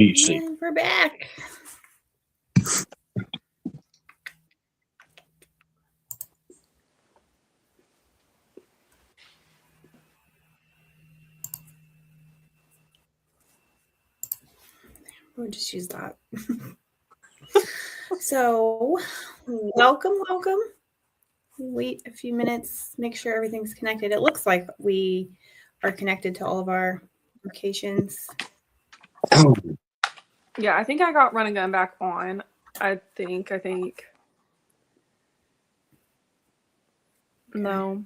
you see. And we're back. We'll just use that. So, welcome. Wait a few minutes, make sure everything's connected. It looks like we are connected to all of our locations. Oh, Yeah, I think I got Run and Gun back on. I think. No,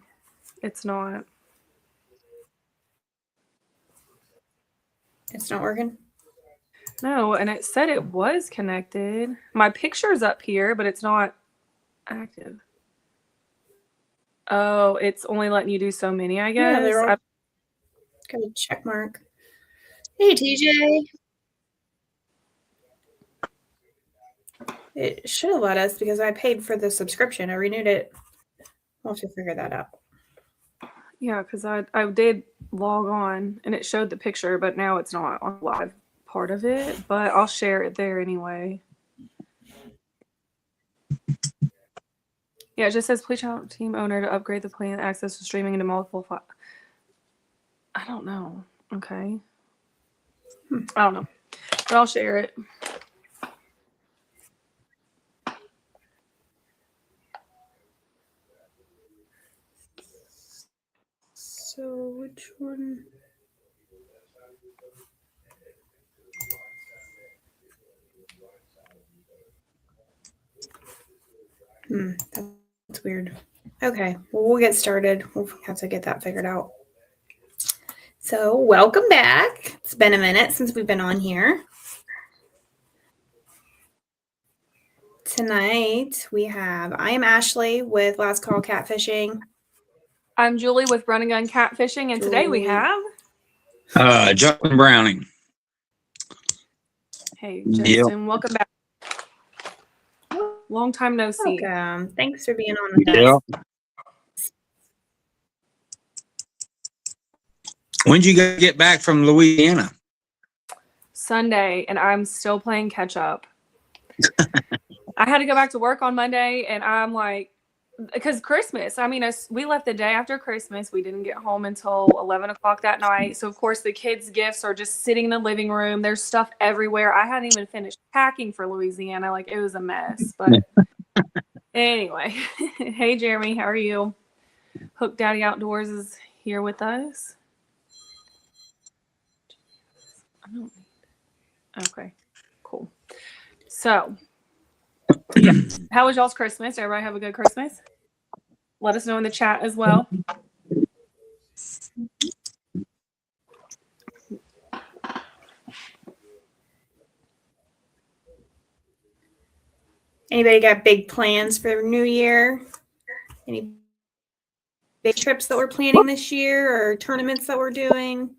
it's not. It's not working? No, and it said it was connected. My picture's up here, but it's not active. Oh, it's only letting you do so many, I guess. Yeah, they're all got a check mark. Hey, TJ. It should have let us because I paid for the subscription. I renewed it. We'll have to figure that out. Yeah, because I did log on and it showed the picture, but now it's not on the live part of it. But I'll share it there anyway. Yeah, it just says please tell team owner to upgrade the plan access to streaming into multiple files. I don't know. Okay. I don't know. But I'll share it. So which one? That's weird. Okay, well, we'll get started. We'll have to get that figured out. So welcome back. It's been a minute since we've been on here. Tonight we have, I am Ashley with Last Call Catfishing. I'm Julie with Run and Gun Catfishing, and today we have Justin Browning. Hey, Justin, welcome back. Long time no see. Welcome. Thanks for being on with us. When did you get back from Louisiana? Sunday, and I'm still playing catch up. I had to go back to work on Monday, and I'm like, because Christmas, I mean, we left the day after Christmas. We didn't get home until 11 o'clock that night. So, of course, the kids' gifts are just sitting in the living room. There's stuff everywhere. I hadn't even finished packing for Louisiana. Like, it was a mess. But anyway, hey, Jeremy, how are you? Hook Daddy Outdoors is here with us. Okay, cool. So, yeah. How was y'all's Christmas? Everybody have a good Christmas? Let us know in the chat as well. Anybody got big plans for New Year? Any big trips that we're planning this year or tournaments that we're doing?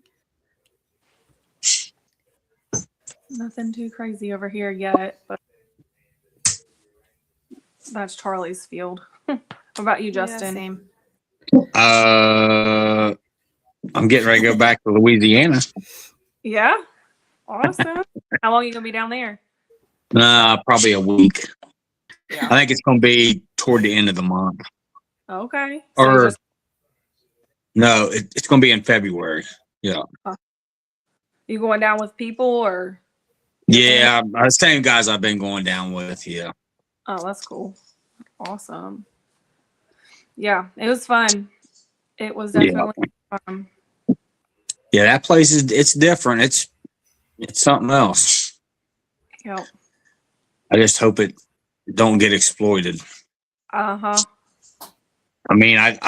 Nothing too crazy over here yet, but that's Charlie's field. What about you, Justin? Yeah, same. I'm getting ready to go back to Louisiana. Yeah? Awesome. How long are you going to be down there? Probably a week. Yeah. I think it's going to be toward the end of the month. Okay. So no, it's going to be in February. Yeah. You going down with people or? Yeah, the same guys I've been going down with. Yeah. Oh, that's cool. Awesome. Yeah, it was fun. It was definitely fun. Yeah, that place it's different. It's something else. Yep. I just hope it don't get exploited. Uh-huh. I mean, I've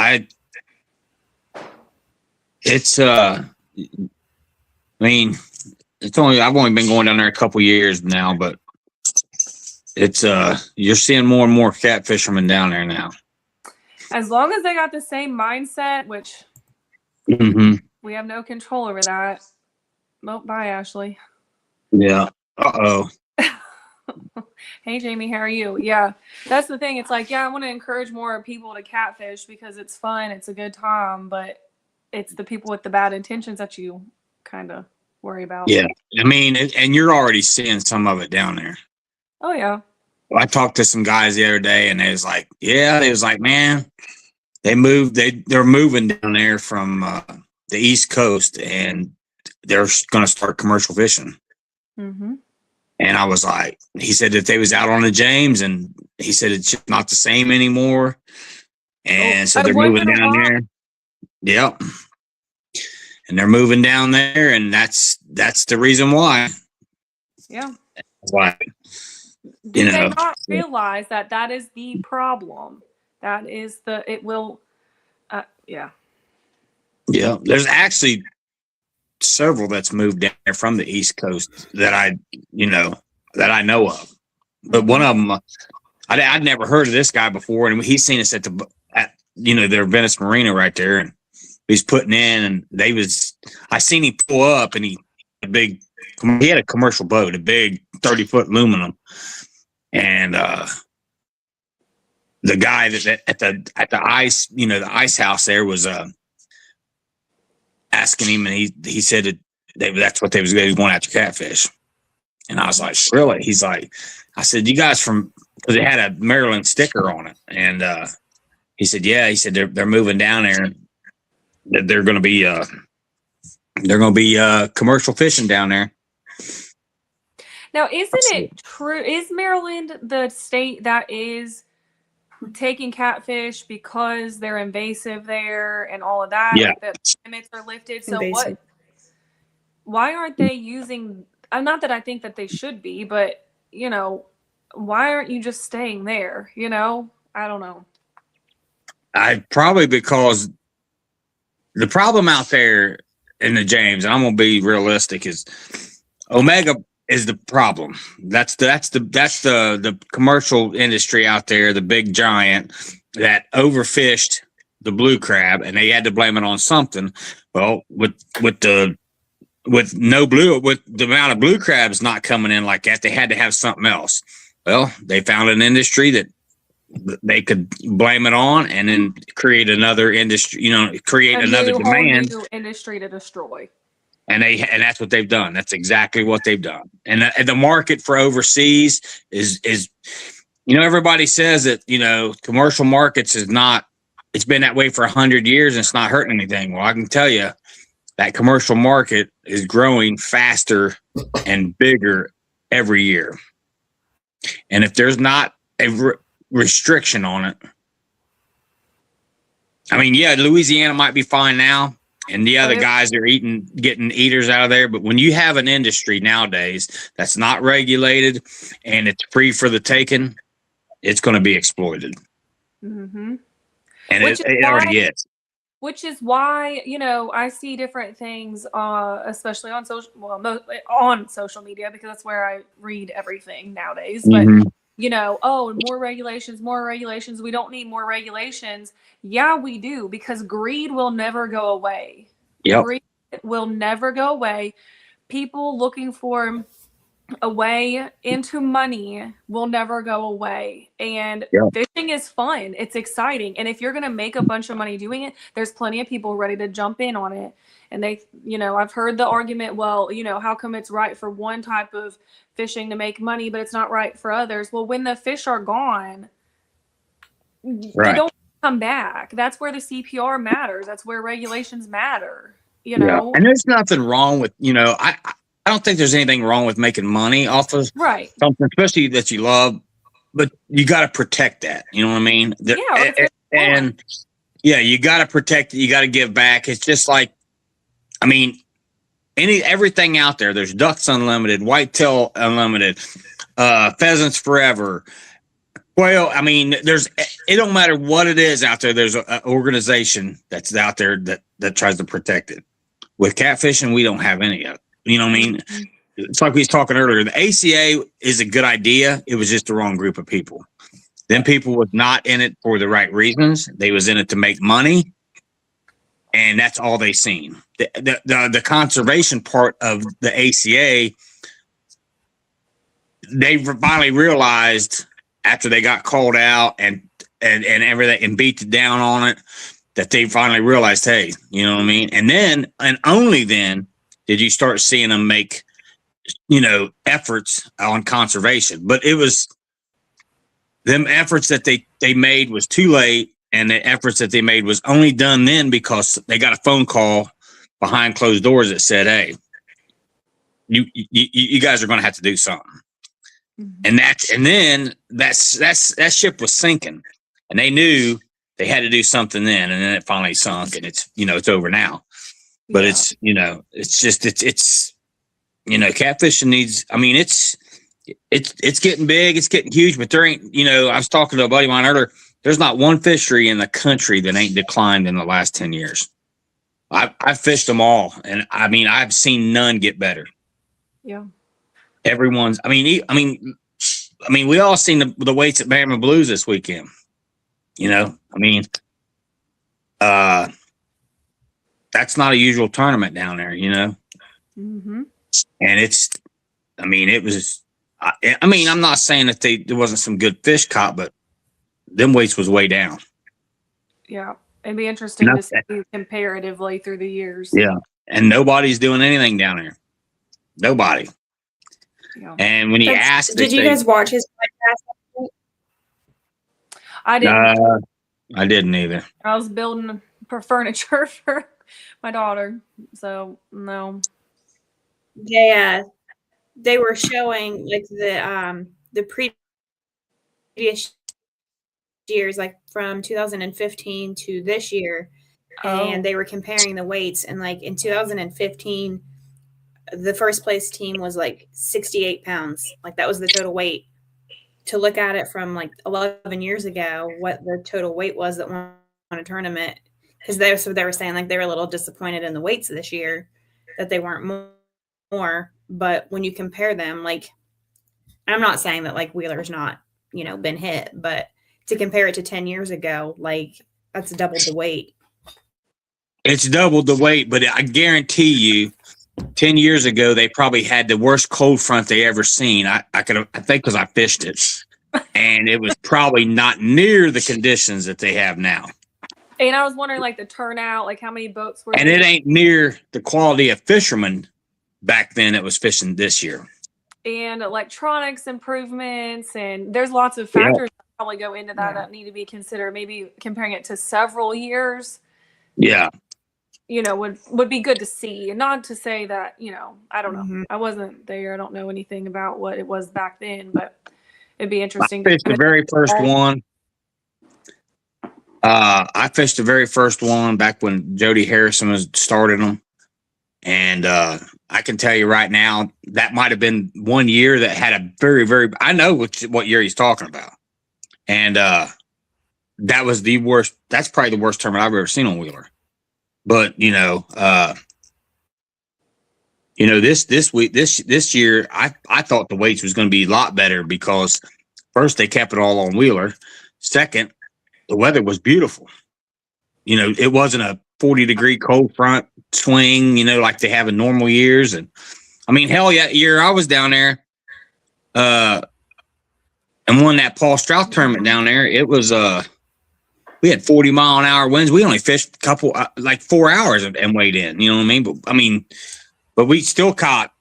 only been going down there a couple years now, but it's you're seeing more and more cat fishermen down there now. As long as they got the same mindset, which we have no control over that. Well, bye, Ashley. Yeah. Uh-oh. Hey, Jamie, how are you? Yeah, that's the thing. It's like, yeah, I want to encourage more people to catfish because it's fun. It's a good time, but it's the people with the bad intentions that you kind of worry about. Yeah. I mean, and you're already seeing some of it down there. Oh yeah. I talked to some guys the other day, and they was like, man, they're moving down there from the East Coast, and they're going to start commercial fishing. Mm-hmm. And I was like, he said that they was out on the James, and he said it's just not the same anymore. And so they're moving down there. Yep. And they're moving down there, and that's the reason why. Yeah. Why? Do they not realize that is the problem? That is it will, yeah. Yeah. There's actually several that's moved down there from the East Coast that I know of. But one of them, I'd never heard of this guy before, and he's seen us at their Venice Marina right there, and he's putting in, and I seen him pull up, and he had a commercial boat, a big 30-foot aluminum, and the guy that at the ice, the ice house there was asking him, and he said that's what they was going after catfish. And I was like, really? He's like, I said, you guys because it had a Maryland sticker on it. And he said, yeah. He said they're moving down there. That they're going to be commercial fishing down there. Now, isn't it true? Is Maryland the state that is taking catfish because they're invasive there and all of that? Yeah. Like the limits are lifted. So why aren't they using? Not that I think that they should be, but why aren't you just staying there? I don't know. Probably because the problem out there in the James, and I'm gonna be realistic, is Omega is the problem. That's the commercial industry out there, the big giant that overfished the blue crab, and they had to blame it on something. Well, with the amount of blue crabs not coming in like that, they had to have something else. Well, they found an industry that they could blame it on, and then create another industry, another demand, new industry to destroy. And that's what they've done. That's exactly what they've done. And the market for overseas is everybody says that, commercial markets it's been that way for 100 years and it's not hurting anything. Well, I can tell you that commercial market is growing faster and bigger every year. And if there's not a restriction on it, I mean, yeah, Louisiana might be fine now, and the other guys are getting eaters out of there. But when you have an industry nowadays that's not regulated and it's free for the taking, it's going to be exploited. Mm-hmm. And it already is. Which is why, I see different things, especially on social media, because that's where I read everything nowadays. Mm-hmm. But, more regulations. We don't need more regulations. Yeah, we do, because greed will never go away. Yep. Greed will never go away. People looking for a way into money will never go away. And fishing is fun. It's exciting. And if you're going to make a bunch of money doing it, there's plenty of people ready to jump in on it. And they, I've heard the argument, well, how come it's right for one type of fishing to make money, but it's not right for others? Well, when the fish are gone, they don't come back. That's where the CPR matters. That's where regulations matter, Yeah. And there's nothing wrong with, I don't think there's anything wrong with making money off of something, especially that you love, but you got to protect that. You know what I mean? You got to protect it. You got to give back. It's just like, I mean, everything out there. There's ducks unlimited, whitetail unlimited, pheasants forever. Well, I mean, it don't matter what it is out there. There's an organization that's out there that tries to protect it. With catfishing, we don't have any of it. You know what I mean? It's like we was talking earlier. The ACA is a good idea. It was just the wrong group of people. Them people was not in it for the right reasons. They was in it to make money, and that's all they seen. The conservation part of the ACA, they finally realized after they got called out and everything and beat down on it, that they finally realized, hey, you know what I mean? And only then did you start seeing them make, efforts on conservation. But it was them efforts that they made was too late, and the efforts that they made was only done then because they got a phone call behind closed doors that said, "Hey, you guys are going to have to do something." And then that ship was sinking, and they knew they had to do something then, and then it finally sunk, and it's over now. But it's catfishing needs. I mean, it's getting big, it's getting huge, but there ain't. I was talking to a buddy of mine earlier. There's not one fishery in the country that ain't declined in the last 10 years. I've fished them all, and I mean, I've seen none get better. Yeah. Everyone's. I mean, we all seen the weights at Bama Blues this weekend. That's not a usual tournament down there. And it was. I'm not saying that there wasn't some good fish caught, but them weights was way down. Yeah, it'd be interesting to see comparatively through the years. Yeah, and nobody's doing anything down there. Nobody. Yeah. And when you ask, did you guys watch his podcast? I didn't. I didn't either. I was building furniture for my daughter, so no. They were showing like the previous years, like from 2015 to this year, and they were comparing the weights. And like in 2015, the first place team was like 68 pounds. Like that was the total weight. To look at it from like 11 years ago, what the total weight was that won a tournament, because they were saying like they were a little disappointed in the weights this year that they weren't more. But when you compare them, like, I'm not saying that like Wheeler's not, been hit, but to compare it to 10 years ago, like that's double the weight. It's double the weight, but I guarantee you 10 years ago, they probably had the worst cold front they ever seen. I think because I fished it, and it was probably not near the conditions that they have now. And I was wondering, like, the turnout, like how many boats were and there? It ain't near the quality of fishermen back then that was fishing this year. And electronics improvements, and there's lots of factors that probably go into that need to be considered. Maybe comparing it to several years. Yeah. Would be good to see, and not to say that, I don't know. I wasn't there. I don't know anything about what it was back then, but it'd be interesting. I fished the very first one. I fished the very first one back when Jody Harrison was starting them. And I can tell you right now, that might have been one year that had a very, very, I know what year he's talking about. And that was the worst. That's probably the worst tournament I've ever seen on Wheeler. But this year, I thought the weights was going to be a lot better because first they kept it all on Wheeler. Second, the weather was beautiful. It wasn't a 40-degree cold front swing, like they have in normal years. And I mean, hell yeah, year I was down there, and won that Paul Strauss tournament down there. It was we had 40-mile-an-hour winds. We only fished a couple, like 4 hours and weighed in. You know what I mean? But we still caught.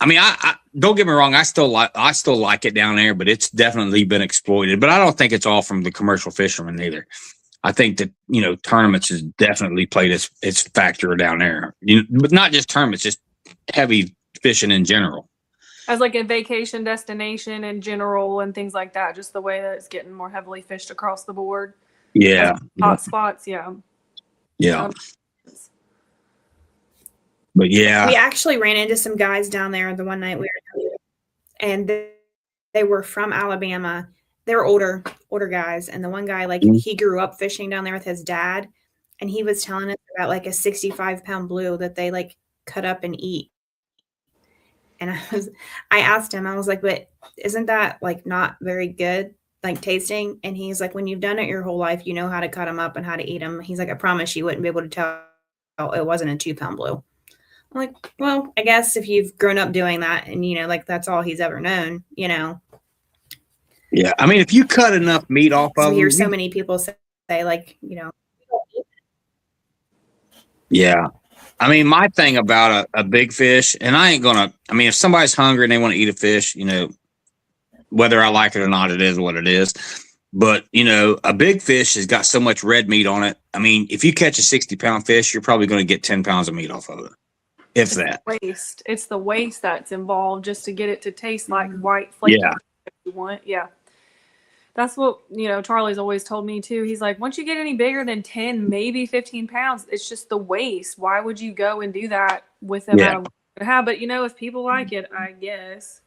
I mean, I don't get me wrong. I still like it down there, but it's definitely been exploited. But I don't think it's all from the commercial fishermen either. I think that tournaments has definitely played its factor down there. But not just tournaments, just heavy fishing in general. As like a vacation destination in general and things like that. Just the way that it's getting more heavily fished across the board. Yeah. Hot spots, yeah. Yeah. But yeah. We actually ran into some guys down there the one night we were, and they were from Alabama. They're older guys. And the one guy, like, he grew up fishing down there with his dad. And he was telling us about like a 65-pound blue that they like cut up and eat. And I asked him, I was like, but isn't that like not very good? Like tasting. And he's like, when you've done it your whole life, you know how to cut them up and how to eat them. He's like, I promise you wouldn't be able to tell it wasn't a 2-pound blue. I'm like, well, I guess if you've grown up doing that and, like that's all he's ever known, Yeah. I mean, if you cut enough meat off of them. We hear so many people say like, Yeah. I mean, my thing about a big fish, and I ain't gonna. I mean, if somebody's hungry and they want to eat a fish, whether I like it or not, it is what it is. But a big fish has got so much red meat on it. I mean, if you catch a 60-pound fish, you're probably going to get 10 pounds of meat off of it, if that. Waste. It's the waste that's involved just to get it to taste like white flaky. Yeah. You want, yeah. That's what Charlie's always told me too. He's like, once you get any bigger than 10, maybe 15 pounds, it's just the waste. Why would you go and do that with the amount of you have? But if people like it, I guess.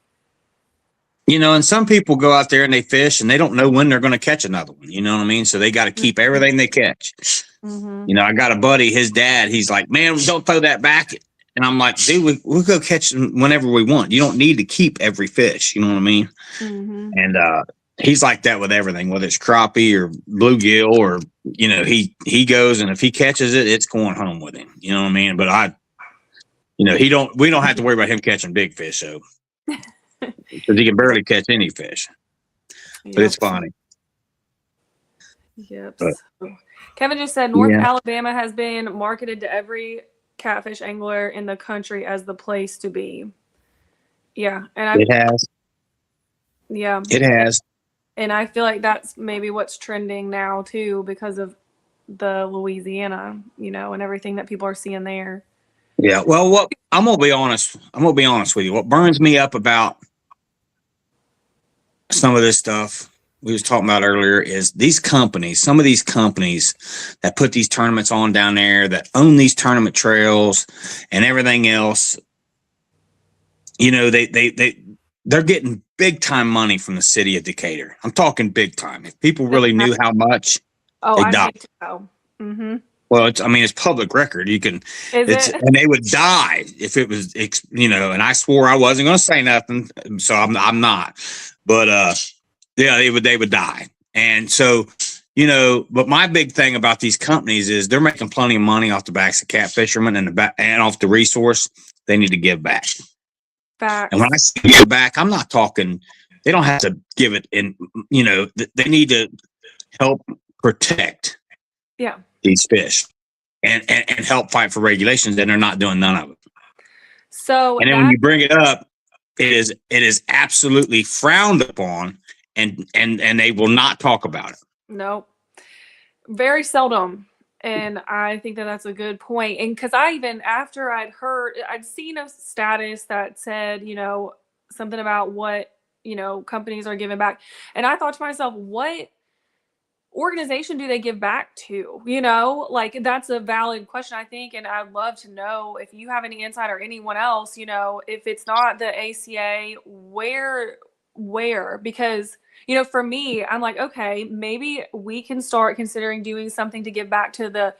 And some people go out there and they fish and they don't know when they're going to catch another one. You know what I mean? So they got to keep everything they catch. Mm-hmm. I got a buddy, his dad, he's like, man, don't throw that back. And I'm like, dude, we'll go catch them whenever we want. You don't need to keep every fish. You know what I mean? Mm-hmm. And he's like that with everything, whether it's crappie or bluegill or, he goes and if he catches it, it's going home with him. You know what I mean? But we don't have to worry about him catching big fish. So. Because he can barely catch any fish. Yep. But it's funny. Yep. But, so, Kevin just said North Alabama has been marketed to every catfish angler in the country as the place to be. Yeah. And it has. Yeah. It has. And I feel like that's maybe what's trending now too because of the Louisiana, and everything that people are seeing there. Yeah. Well, I'm gonna be honest with you. What burns me up about some of this stuff we was talking about earlier is some of these companies that put these tournaments on down there, that own these tournament trails and everything else. They're getting big time money from the city of Decatur. I'm talking big time. If people really knew how much, I die. think so. Mm-hmm. Well, it's public record. You can, and they would die if it was, and I swore I wasn't going to say nothing. So I'm not, but, they would die. And so, but my big thing about these companies is they're making plenty of money off the backs of cat fishermen and off the resource. They need to give back. Facts. And when I say give back, I'm not talking, they don't have to give it in, they need to help protect these fish and help fight for regulations, and they're not doing none of it. So, and then when you bring it up, it is absolutely frowned upon, and they will not talk about it. No, very seldom. And I think that that's a good point. And because after I'd seen a status that said, something about what, companies are giving back. And I thought to myself, what organization do they give back to? That's a valid question, I think. And I'd love to know if you have any insight or anyone else, if it's not the ACA, where, because, for me, I'm like, okay, maybe we can start considering doing something to give back to the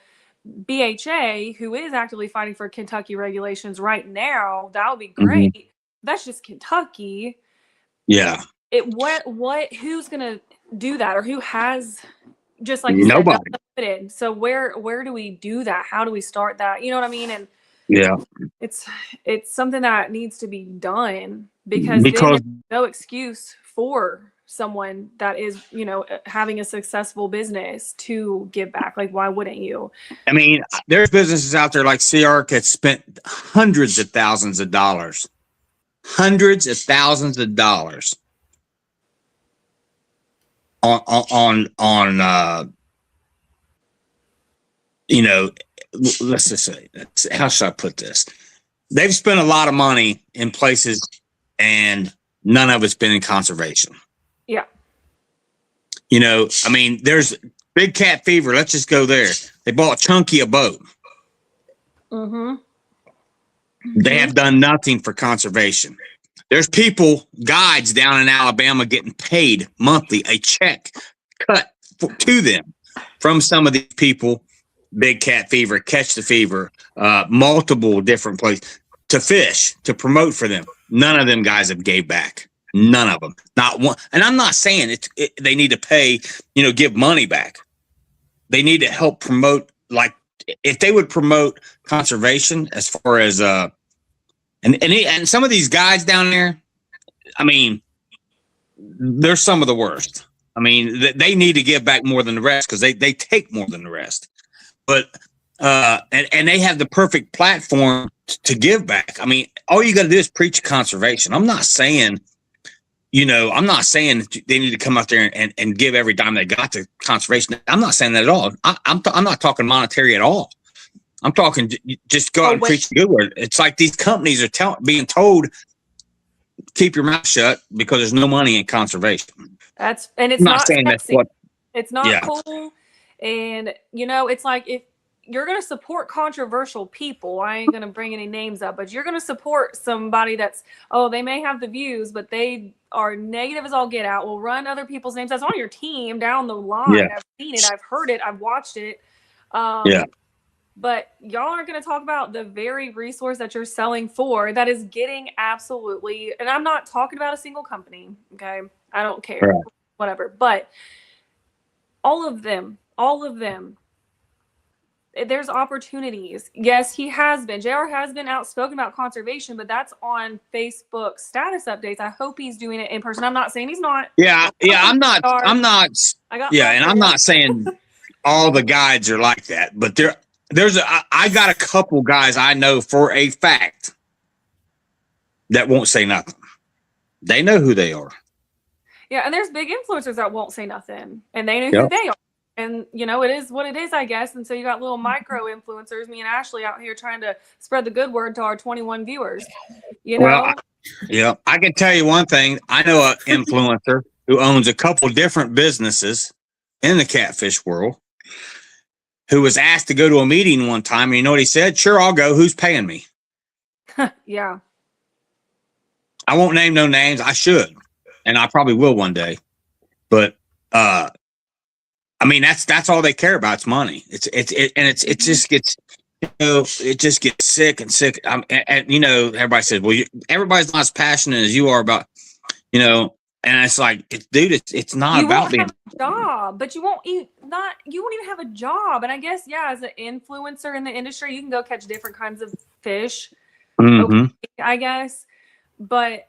BHA, who is actively fighting for Kentucky regulations right now. That would be great. Mm-hmm. That's just Kentucky. Yeah. Who's going to do that, or who has, just like nobody. Said, so where do we do that? How do we start that? You know what I mean? And yeah, it's something that needs to be done because there's no excuse for someone that is, having a successful business to give back. Like, why wouldn't you? I mean, there's businesses out there like CRC that spent hundreds of thousands of dollars on let's just say, how should I put this? They've spent a lot of money in places and none of it's been in conservation. Yeah. I mean, there's Big Cat Fever. Let's just go there. They bought Chunky a boat. Mm-hmm. They have done nothing for conservation. There's guides down in Alabama getting paid monthly, a check cut to them from some of these people, Big Cat Fever, Catch the Fever, multiple different places to fish, to promote for them. None of them guys have gave back. None of them. Not one. And I'm not saying they need to pay, give money back. They need to help promote, like, if they would promote conservation as far as, and some of these guys down there, I mean, they're some of the worst. I mean, they need to give back more than the rest because they take more than the rest. But and they have the perfect platform to give back. I mean, all you got to do is preach conservation. I'm not saying, I'm not saying that they need to come out there and give every dime they got to conservation. I'm not saying that at all. I'm not talking monetary at all. I'm talking just go out and preach the good word. It's like these companies are being told, keep your mouth shut because there's no money in conservation. It's not saying sexy. That's what. It's not cool. And, it's like if you're going to support controversial people, I ain't going to bring any names up, but you're going to support somebody that's, they may have the views, but they are negative as all get out, will run other people's names. That's on your team down the line. Yeah. I've seen it. I've heard it. I've watched it. But y'all aren't going to talk about the very resource that you're selling for that is getting absolutely, and I'm not talking about a single company. Okay. I don't care. Right. Whatever. But all of them, there's opportunities. Yes, JR has been outspoken about conservation, but that's on Facebook status updates. I hope he's doing it in person. I'm not saying he's not. I'm not saying all the guides are like that, but I got a couple guys I know for a fact that won't say nothing. They know who they are. Yeah, and there's big influencers that won't say nothing, and they know who they are. And, it is what it is, I guess. And so you got little micro influencers, me and Ashley out here trying to spread the good word to our 21 viewers, Well, I can tell you one thing. I know an influencer who owns a couple different businesses in the catfish world who was asked to go to a meeting one time. And you know what he said? Sure, I'll go. Who's paying me? Yeah. I won't name no names. I should. And I probably will one day. But, I mean, that's all they care about is money. It just gets, it just gets sick and sick. And everybody says, well, everybody's not as passionate as you are about, and it's like, dude, it's not about being a job, but you won't even have a job. And I guess, as an influencer in the industry, you can go catch different kinds of fish, I guess. But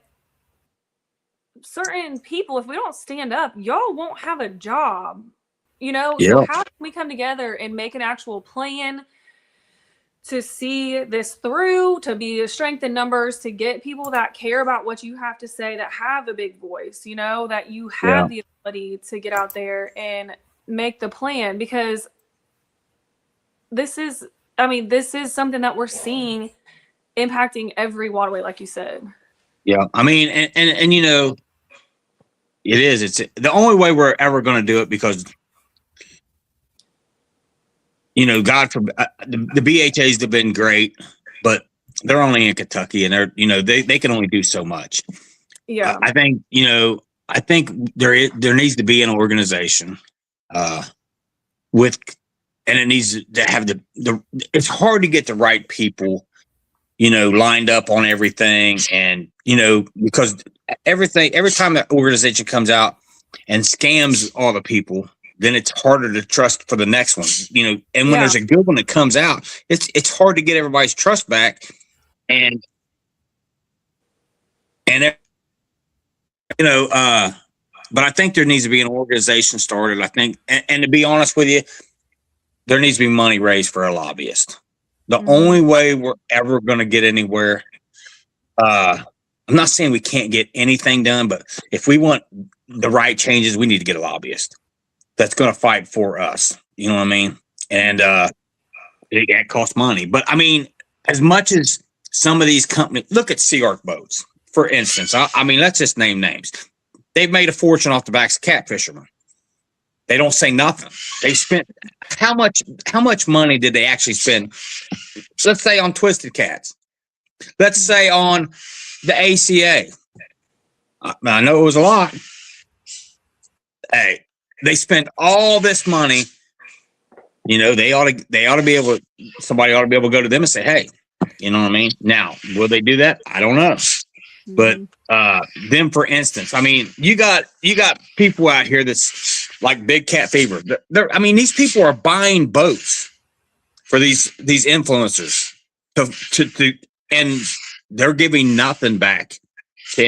certain people, if we don't stand up, y'all won't have a job. So how can we come together and make an actual plan to see this through, to be a strength in numbers, to get people that care about what you have to say, that have a big voice, that you have the ability to get out there and make the plan? Because this is something that we're seeing impacting every waterway, like you said. Yeah. I mean, and it is. It's the only way we're ever going to do it because God forbid, the BHAs have been great, but they're only in Kentucky, and they're, they can only do so much. Yeah, I think there needs to be an organization, and it needs to have it's hard to get the right people, lined up on everything, and because every time that organization comes out and scams all the people, then it's harder to trust for the next one, and when there's a good one that comes out, it's hard to get everybody's trust back. But I think there needs to be an organization started. I think, and to be honest with you, there needs to be money raised for a lobbyist. The only way we're ever going to get anywhere, I'm not saying we can't get anything done, but if we want the right changes, we need to get a lobbyist that's going to fight for us. You know what I mean? And it costs money. But I mean, as much as some of these companies, look at Sea Arc boats, for instance. I mean, let's just name names. They've made a fortune off the backs of cat fishermen. They don't say nothing. They spent how much money did they actually spend? Let's say on Twisted Cats. Let's say on the ACA. I know it was a lot. Hey, they spent all this money. They ought to be able. Somebody ought to be able to go to them and say, "Hey, you know what I mean?" Now, will they do that? I don't know. But them, for instance, I mean, you got people out here that's like Big Cat Fever. I mean, these people are buying boats for these influencers to and they're giving nothing back to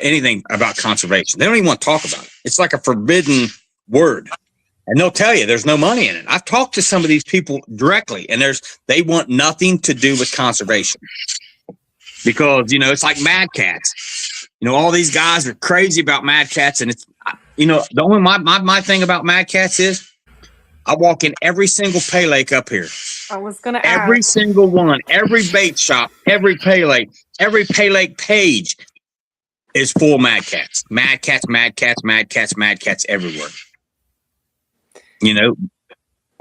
anything about conservation. They don't even want to talk about it. It's like a forbidden word And they'll tell you there's no money in it. I've talked to some of these people directly, and they want nothing to do with conservation because, you know, it's like Mad Cats. You know, all these guys are crazy about Mad Cats. And it's, you know, the only my thing about Mad Cats is I walk in every single pay lake up here. I was going to Every ask. single one, every bait shop, every pay lake page is full Mad Cats. Mad Cats, Mad Cats, Mad Cats, Mad Cats everywhere. You know,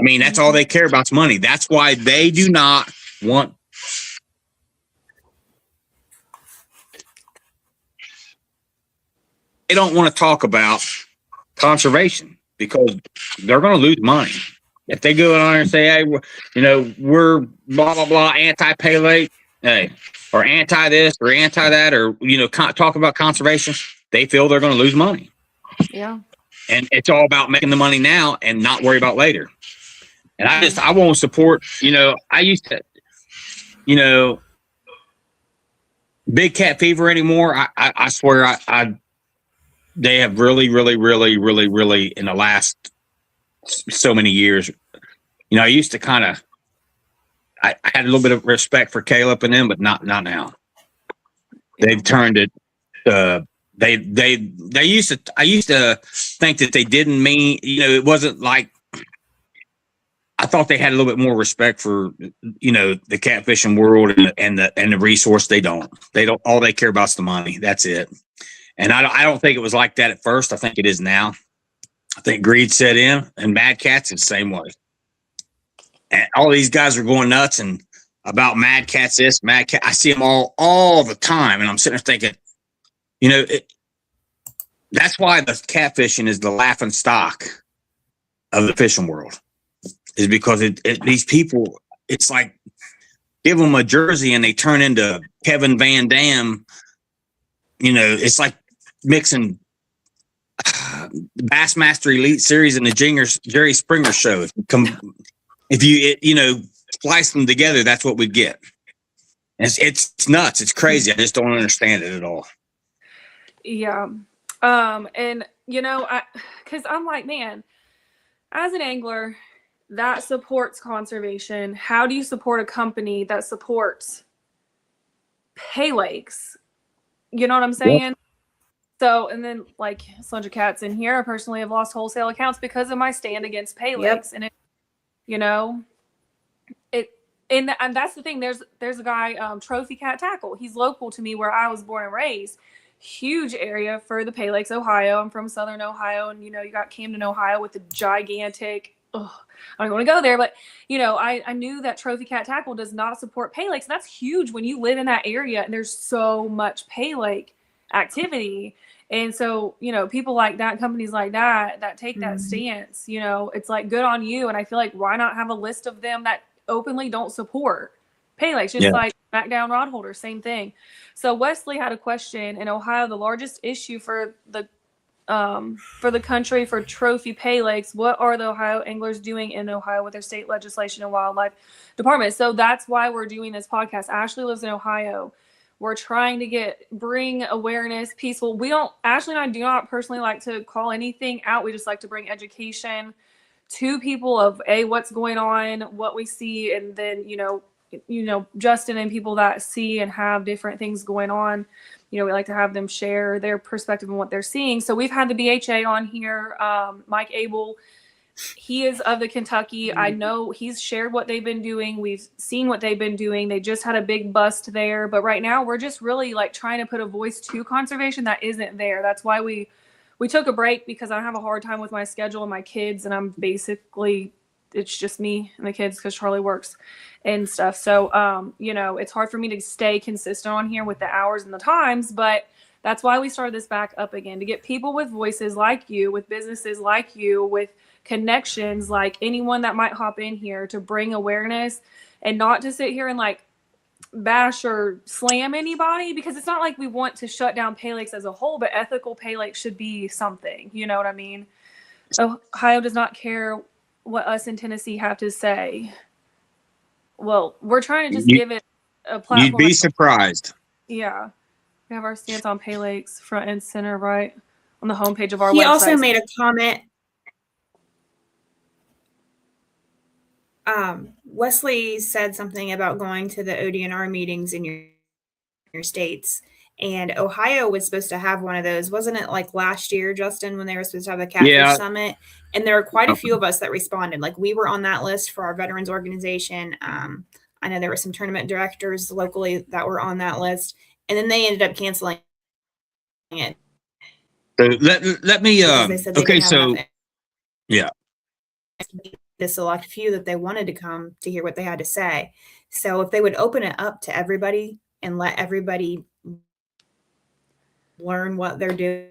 I mean, that's all they care about is money. That's why they do not want. They don't want to talk about conservation because they're going to lose money. If they go on and say, hey, we're blah, blah, blah, anti-pay lake, hey, or anti this or anti that, or, you know, talk about conservation, they feel they're going to lose money. Yeah. And it's all about making the money now and not worry about later. And I won't support, you know, I used to, you know, big cat fever anymore. I swear they have really, really, really, really, really in the last so many years, you know, I used to kind of, I had a little bit of respect for Caleb and them, but not now. They've turned it, I used to think that they didn't mean, you know, it wasn't like, I thought they had a little bit more respect for, you know, the catfishing world and the resource. They don't, all they care about is the money. That's it. And I don't think it was like that at first. I think it is now. I think greed set in, and Mad Cats is the same way. And all these guys are going nuts and about Mad Cats this, Mad Cat. I see them all the time, and I'm sitting there thinking, you know, that's why the catfishing is the laughing stock of the fishing world, is because these people, it's like give them a jersey and they turn into Kevin Van Dam. You know, it's like mixing Bassmaster Elite Series and the Jerry Springer Show. If you know, splice them together, that's what we get. It's nuts. It's crazy. I just don't understand it at all. Yeah. And you know, because I'm like, man, as an angler that supports conservation, how do you support a company that supports pay lakes? You know what I'm saying? Yep. So, and then like Sludge Cats in here, I personally have lost wholesale accounts because of my stand against pay lakes. And it, you know, and that's the thing. There's a guy, Trophy Cat Tackle. He's local to me where I was born and raised. Huge area for the Pay Lakes, Ohio. I'm from Southern Ohio, and you know, you got Camden, Ohio with the gigantic. I don't want to go there, but you know, I knew that Trophy Cat Tackle does not support pay lakes. And that's huge when you live in that area and there's so much pay lake activity. And so, you know, people like that, companies like that take that stance, you know, it's like good on you. And I feel like why not have a list of them that openly don't support pay lakes, just like Smackdown Rod Holder, same thing. So Wesley had a question. In Ohio, the largest issue for the country for trophy pay lakes, what are the Ohio anglers doing in Ohio with their state legislation and wildlife department? So that's why we're doing this podcast. Ashley lives in Ohio. We're trying to bring awareness, peaceful. Ashley and I do not personally like to call anything out. We just like to bring education to people of what's going on, what we see, and then, you know, Justin and people that see and have different things going on, you know, we like to have them share their perspective on what they're seeing. So we've had the BHA on here, Mike Abel. He is of the Kentucky. I know he's shared what they've been doing. We've seen what they've been doing. They just had a big bust there. But right now we're just really like trying to put a voice to conservation that isn't there. That's why we took a break, because I have a hard time with my schedule and my kids. And I'm basically, it's just me and the kids because Charlie works and stuff. So, you know, it's hard for me to stay consistent on here with the hours and the times. But that's why we started this back up again, to get people with voices like you, with businesses like you, with connections like anyone that might hop in here, to bring awareness and not to sit here and like bash or slam anybody, because it's not like we want to shut down pay lakes as a whole, but ethical pay lakes should be something, you know what I mean? Ohio does not care what us in Tennessee have to say. Well, we're trying to just give it a platform. You'd be surprised. Yeah. We have our stance on pay lakes front and center right on the homepage of our website. He also made a comment. Wesley said something about going to the ODNR meetings in your states. And Ohio was supposed to have one of those. Wasn't it like last year, Justin, when they were supposed to have the Catfish Yeah. Summit? And there were quite a few of us that responded. Like we were on that list for our veterans organization. I know there were some tournament directors locally that were on that list. And then they ended up canceling it. So let me, They said they okay, didn't have so, enough yeah. to select few that they wanted to come to hear what they had to say. So if they would open it up to everybody and let everybody learn what they're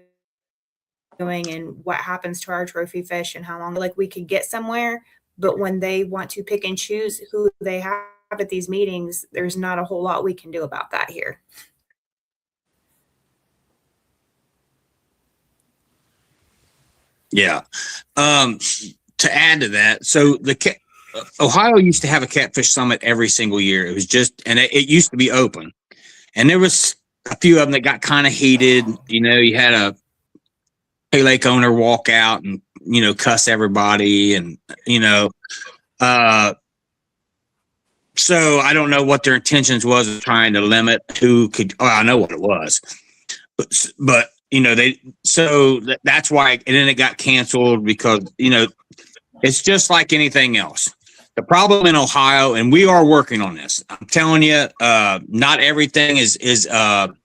doing and what happens to our trophy fish and how long, like we could get somewhere. But when they want to pick and choose who they have at these meetings, there's not a whole lot we can do about that here. Yeah. To add to that, so Ohio used to have a catfish summit every single year. It was just, and it used to be open, and there was a few of them that got kind of heated. You know, you had a Pay Lake owner walk out and, you know, cuss everybody, and, you know, so I don't know what their intentions was of trying to limit who could. Oh, I know what it was, but you know, that's why, and then it got canceled because, you know, it's just like anything else. The problem in Ohio, and we are working on this. I'm telling you, not everything is out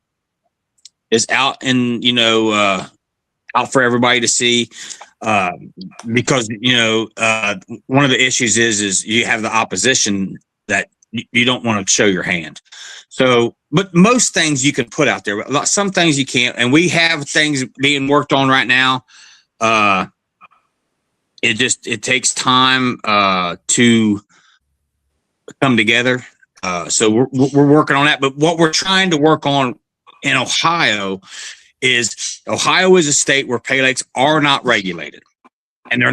and, you know, out for everybody to see, because, you know, one of the issues is you have the opposition that you don't want to show your hand. So, but most things you can put out there, some things you can't, and we have things being worked on right now. It takes time to come together. So we're working on that. But what we're trying to work on in Ohio is a state where pay lakes are not regulated, and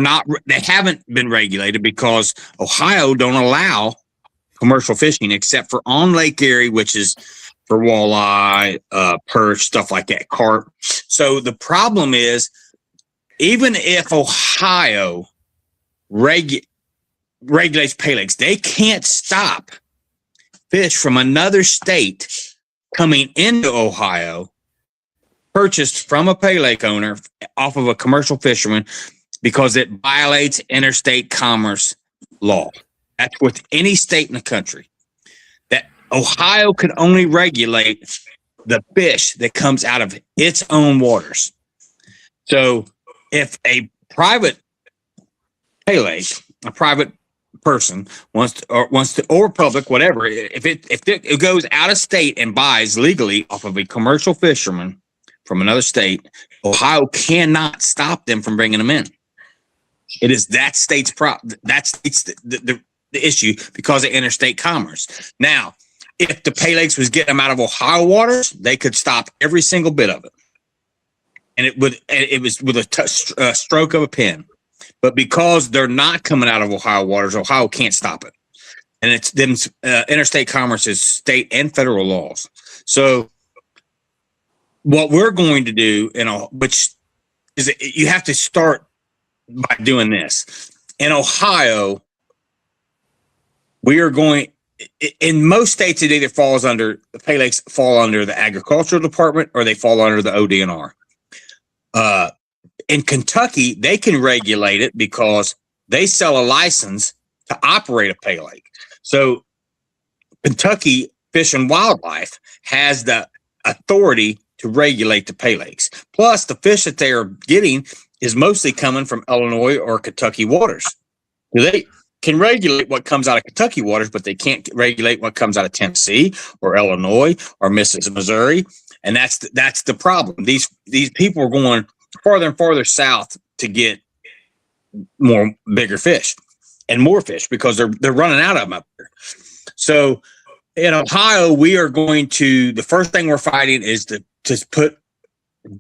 they haven't been regulated because Ohio don't allow commercial fishing except for on Lake Erie, which is for walleye, perch, stuff like that, carp. So the problem is, even if Ohio regulates pay lakes, they can't stop fish from another state coming into Ohio, purchased from a pay lake owner off of a commercial fisherman, because it violates interstate commerce law. That's with any state in the country. That Ohio can only regulate the fish that comes out of its own waters. So if a private pay lake, a private person wants to, or public, whatever, if it goes out of state and buys legally off of a commercial fisherman from another state, Ohio cannot stop them from bringing them in. It is that state's the issue because of interstate commerce. Now, if the pay lakes was getting them out of Ohio waters, they could stop every single bit of it, and it was with a stroke of a pen. But because they're not coming out of Ohio waters, Ohio can't stop it, and it's them. Interstate commerce is state and federal laws. So what we're going to do, which is, you have to start by doing this in Ohio. We are going, in most states, it either falls under, the pay lakes fall under the agricultural department or they fall under the ODNR. In Kentucky, they can regulate it because they sell a license to operate a pay lake. So Kentucky Fish and Wildlife has the authority to regulate the pay lakes. Plus, the fish that they are getting is mostly coming from Illinois or Kentucky waters. They can regulate what comes out of Kentucky waters, but they can't regulate what comes out of Tennessee or Illinois or Missouri. And that's the problem. These people are going farther and farther south to get bigger fish and more fish because they're running out of them up there. So in Ohio, we are going to, the first thing we're fighting is to put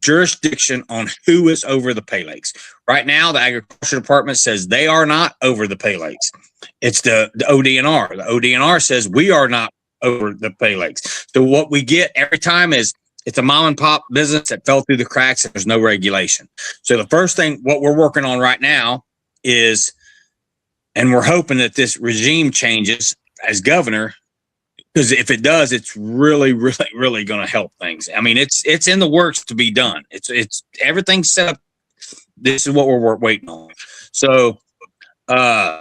jurisdiction on who is over the pay lakes. Right now, the agriculture department says they are not over the pay lakes. It's the ODNR. The ODNR says we are not over the pay lakes. So what we get every time is it's a mom and pop business that fell through the cracks and there's no regulation. So the first thing, what we're working on right now is And we're hoping that this regime changes as governor, because if it does, it's really, really, really going to help things. I mean, it's in the works to be done. It's everything's set up. This is what we're waiting on. So, the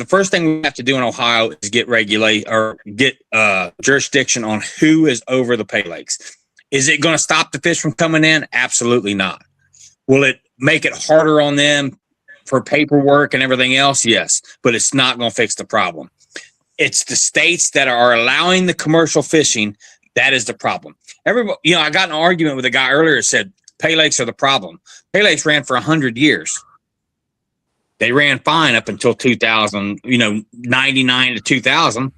first thing we have to do in Ohio is get jurisdiction on who is over the pay lakes. Is it going to stop the fish from coming in? Absolutely not. Will it make it harder on them for paperwork and everything else? Yes, but it's not going to fix the problem. It's the states that are allowing the commercial fishing that is the problem. Everybody, I got in an argument with a guy earlier that said pay lakes are the problem. Pay lakes ran for 100 years. They ran fine up until 2000, 99 to 2000,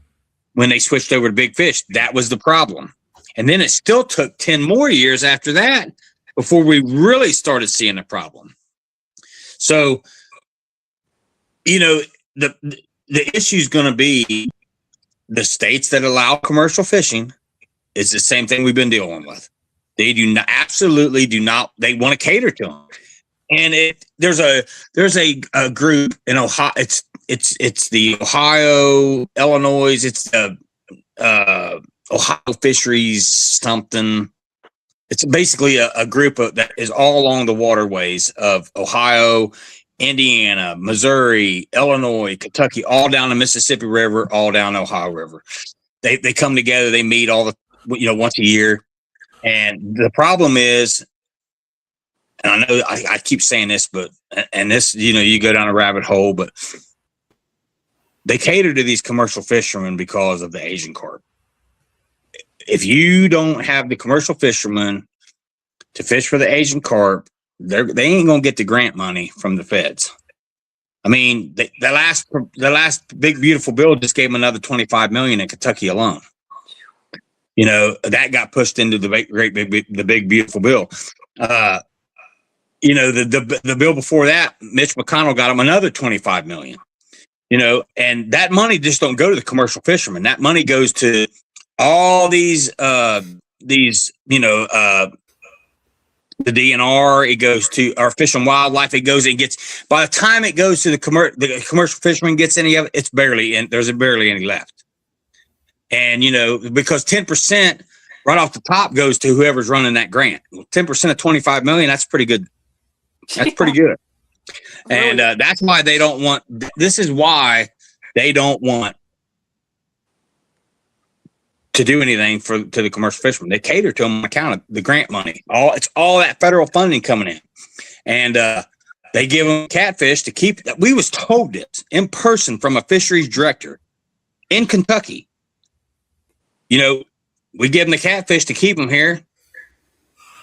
when they switched over to big fish. That was the problem. And then it still took 10 more years after that before we really started seeing a problem. So, the issue is going to be the states that allow commercial fishing is the same thing we've been dealing with. They absolutely do not. They want to cater to them. And there's a group in Ohio. It's the Ohio, Illinois. It's the Ohio Fisheries something. It's basically a group that is all along the waterways of Ohio, Indiana, Missouri, Illinois, Kentucky, all down the Mississippi River, all down the Ohio River. They come together. They meet once a year. And the problem is, and I know I keep saying this, you go down a rabbit hole, but they cater to these commercial fishermen because of the Asian carp. If you don't have the commercial fishermen to fish for the Asian carp, they ain't gonna get the grant money from the feds. I mean, the last big beautiful bill just gave them another $25 million in Kentucky alone. That got pushed into the big beautiful bill. The bill before that, Mitch McConnell got them another $25 million. And that money just don't go to the commercial fishermen. That money goes to all these the DNR. It goes to our Fish and Wildlife. It goes and gets. By the time it goes to the commercial fisherman gets any of it, it's barely in. There's barely any left. And because 10% right off the top goes to whoever's running that grant. 10% of 25 million. That's pretty good. That's pretty good. And that's why they don't want. This is why they don't want to do anything to the commercial fishermen. They cater to them on account of the grant money. It's all that federal funding coming in, and they give them catfish to keep. We was told this in person from a fisheries director in Kentucky. We give them the catfish to keep them here,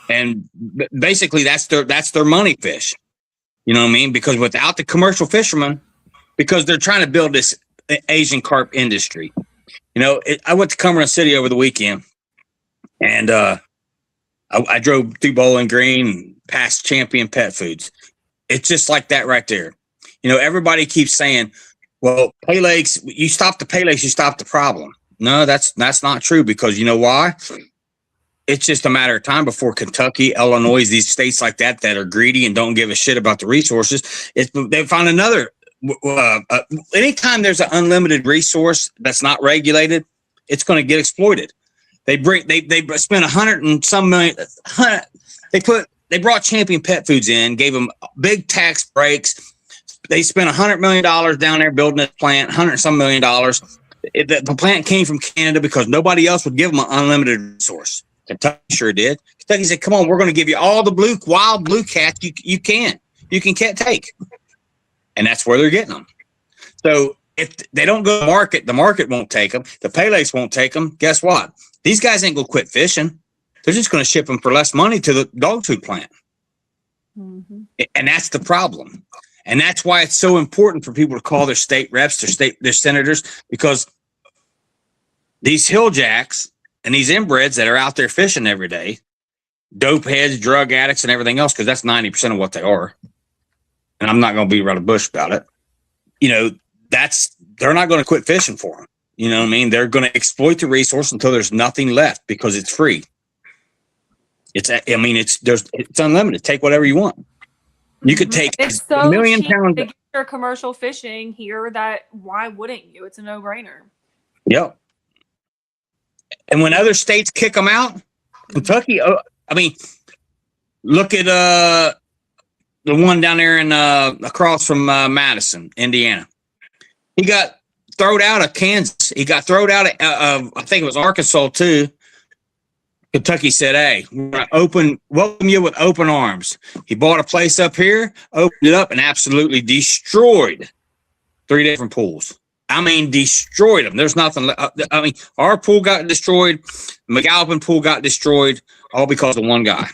and basically that's their money fish. You know what I mean? Because without the commercial fishermen, because they're trying to build this Asian carp industry. I went to Cumberland City over the weekend, and I drove through Bowling Green and past Champion Pet Foods. It's just like that right there. Everybody keeps saying, well, pay lakes, you stop the pay lakes, you stop the problem. No, that's not true, because you know why? It's just a matter of time before Kentucky, Illinois, these states like that are greedy and don't give a shit about the resources. They found another. Anytime there's an unlimited resource that's not regulated, it's going to get exploited. They spent 100 and some million. They brought Champion Pet Foods in, gave them big tax breaks. They spent $100 million down there building this plant, 100 and some million dollars. The plant came from Canada because nobody else would give them an unlimited resource. Kentucky sure did. Kentucky said, "Come on, we're going to give you all the wild blue cats you can take." And that's where they're getting them. So if they don't go to market, the market won't take them. The pay lakes won't take them. Guess what? These guys ain't going to quit fishing. They're just going to ship them for less money to the dog food plant. Mm-hmm. And that's the problem. And that's why it's so important for people to call their state reps, their senators, because these hill jacks and these inbreds that are out there fishing every day, dope heads, drug addicts, and everything else, because that's 90% of what they are. And I'm not going to beat around the bush about it. They're not going to quit fishing for them. You know what I mean? They're going to exploit the resource until there's nothing left, because it's free. It's unlimited. Take whatever you want. You could take It's a so million cheap pounds. to get your commercial fishing here that why wouldn't you? It's a no-brainer. Yep. And when other states kick them out, Kentucky, I mean, look at the one down there in across from Madison, Indiana. He got thrown out of Kansas. He got thrown out of I think it was Arkansas too. Kentucky said, "Hey, we're gonna welcome you with open arms." He bought a place up here, opened it up, and absolutely destroyed 3 different pools. I mean, destroyed them. There's nothing. I mean, our pool got destroyed. McAlpin pool got destroyed, all because of one guy.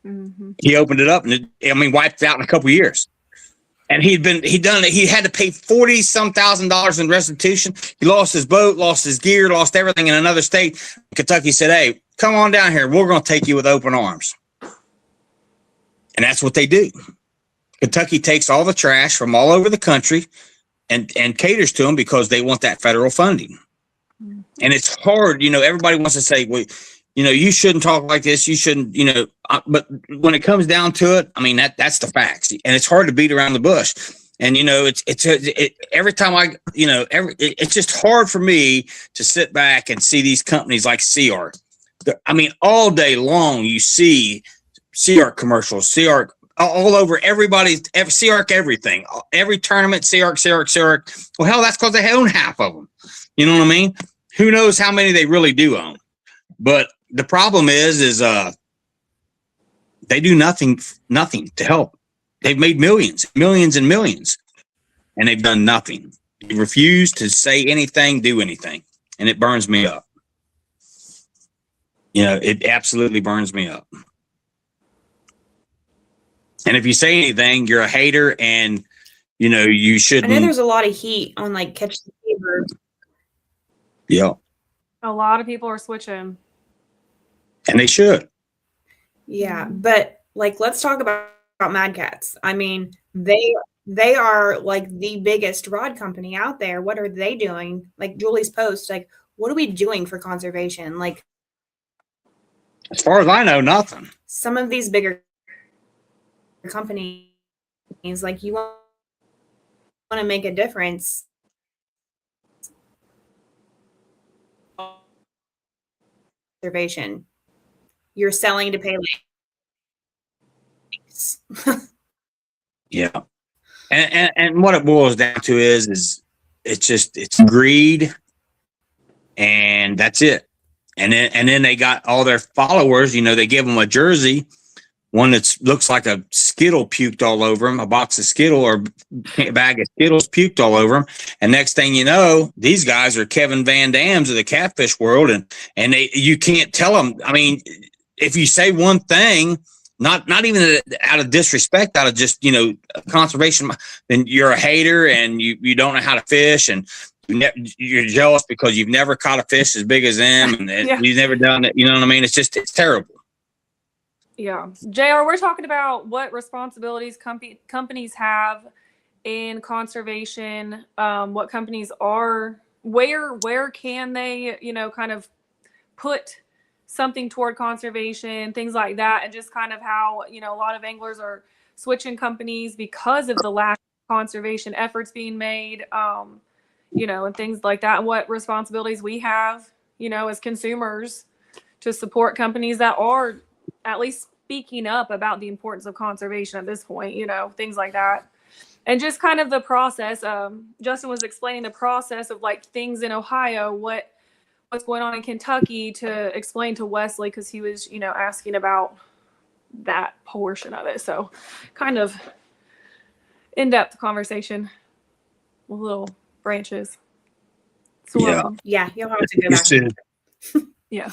Mm-hmm. He opened it up and wiped it out in a couple of years. And he had to pay $40-some thousand in restitution. He lost his boat, lost his gear, lost everything in another state. Kentucky said, "Hey, come on down here. We're going to take you with open arms." And that's what they do. Kentucky takes all the trash from all over the country and caters to them because they want that federal funding. Mm-hmm. And it's hard. Everybody wants to say, well, you shouldn't talk like this. You shouldn't, but when it comes down to it, I mean, that's the facts. And it's hard to beat around the bush. And, every time it's just hard for me to sit back and see these companies like Sea-Ark. I mean, all day long, you see Sea-Ark commercials, Sea-Ark all over Sea-Ark, everything, every tournament, Sea-Ark. Well, hell, that's because they own half of them. You know what I mean? Who knows how many they really do own? But the problem is they do nothing to help. They've made millions and millions, and they've done nothing. They refuse to say anything, do anything, and it burns me up. It absolutely burns me up. And if you say anything, you're a hater, and you shouldn't. I know there's a lot of heat on like Catch the Fever. Yeah, a lot of people are switching. And they should. Yeah, but like, let's talk about Mad Cats. I mean, they are like the biggest rod company out there. What are they doing? Like Julie's post, like, what are we doing for conservation? Like, as far as I know, nothing. Some of these bigger companies, like, you want to make a difference. Conservation. You're selling to pay likes. Yeah. And what it boils down to is it's greed, and that's it. And then they got all their followers, they give them a jersey, one that looks like a Skittle puked all over them, a box of Skittle or a bag of Skittles puked all over them. And next thing you know, these guys are Kevin Van Dams of the catfish world, and you can't tell them. I mean, if you say one thing, not even out of disrespect, out of just, conservation, then you're a hater and you don't know how to fish, and you're jealous because you've never caught a fish as big as them, and Yeah. you've never done it. You know what I mean? It's terrible. Yeah. JR, we're talking about what responsibilities companies have in conservation, what companies are, where can they, kind of put something toward conservation, things like that, and just kind of how, a lot of anglers are switching companies because of the lack of conservation efforts being made, and things like that, and what responsibilities we have, as consumers to support companies that are at least speaking up about the importance of conservation at this point, things like that. And just kind of the process. Justin was explaining the process of like things in Ohio, what's going on in Kentucky, to explain to Wesley, because he was, asking about that portion of it. So kind of in-depth conversation with little branches. So Yeah. welcome. Yeah, you'll have to go back. Yeah.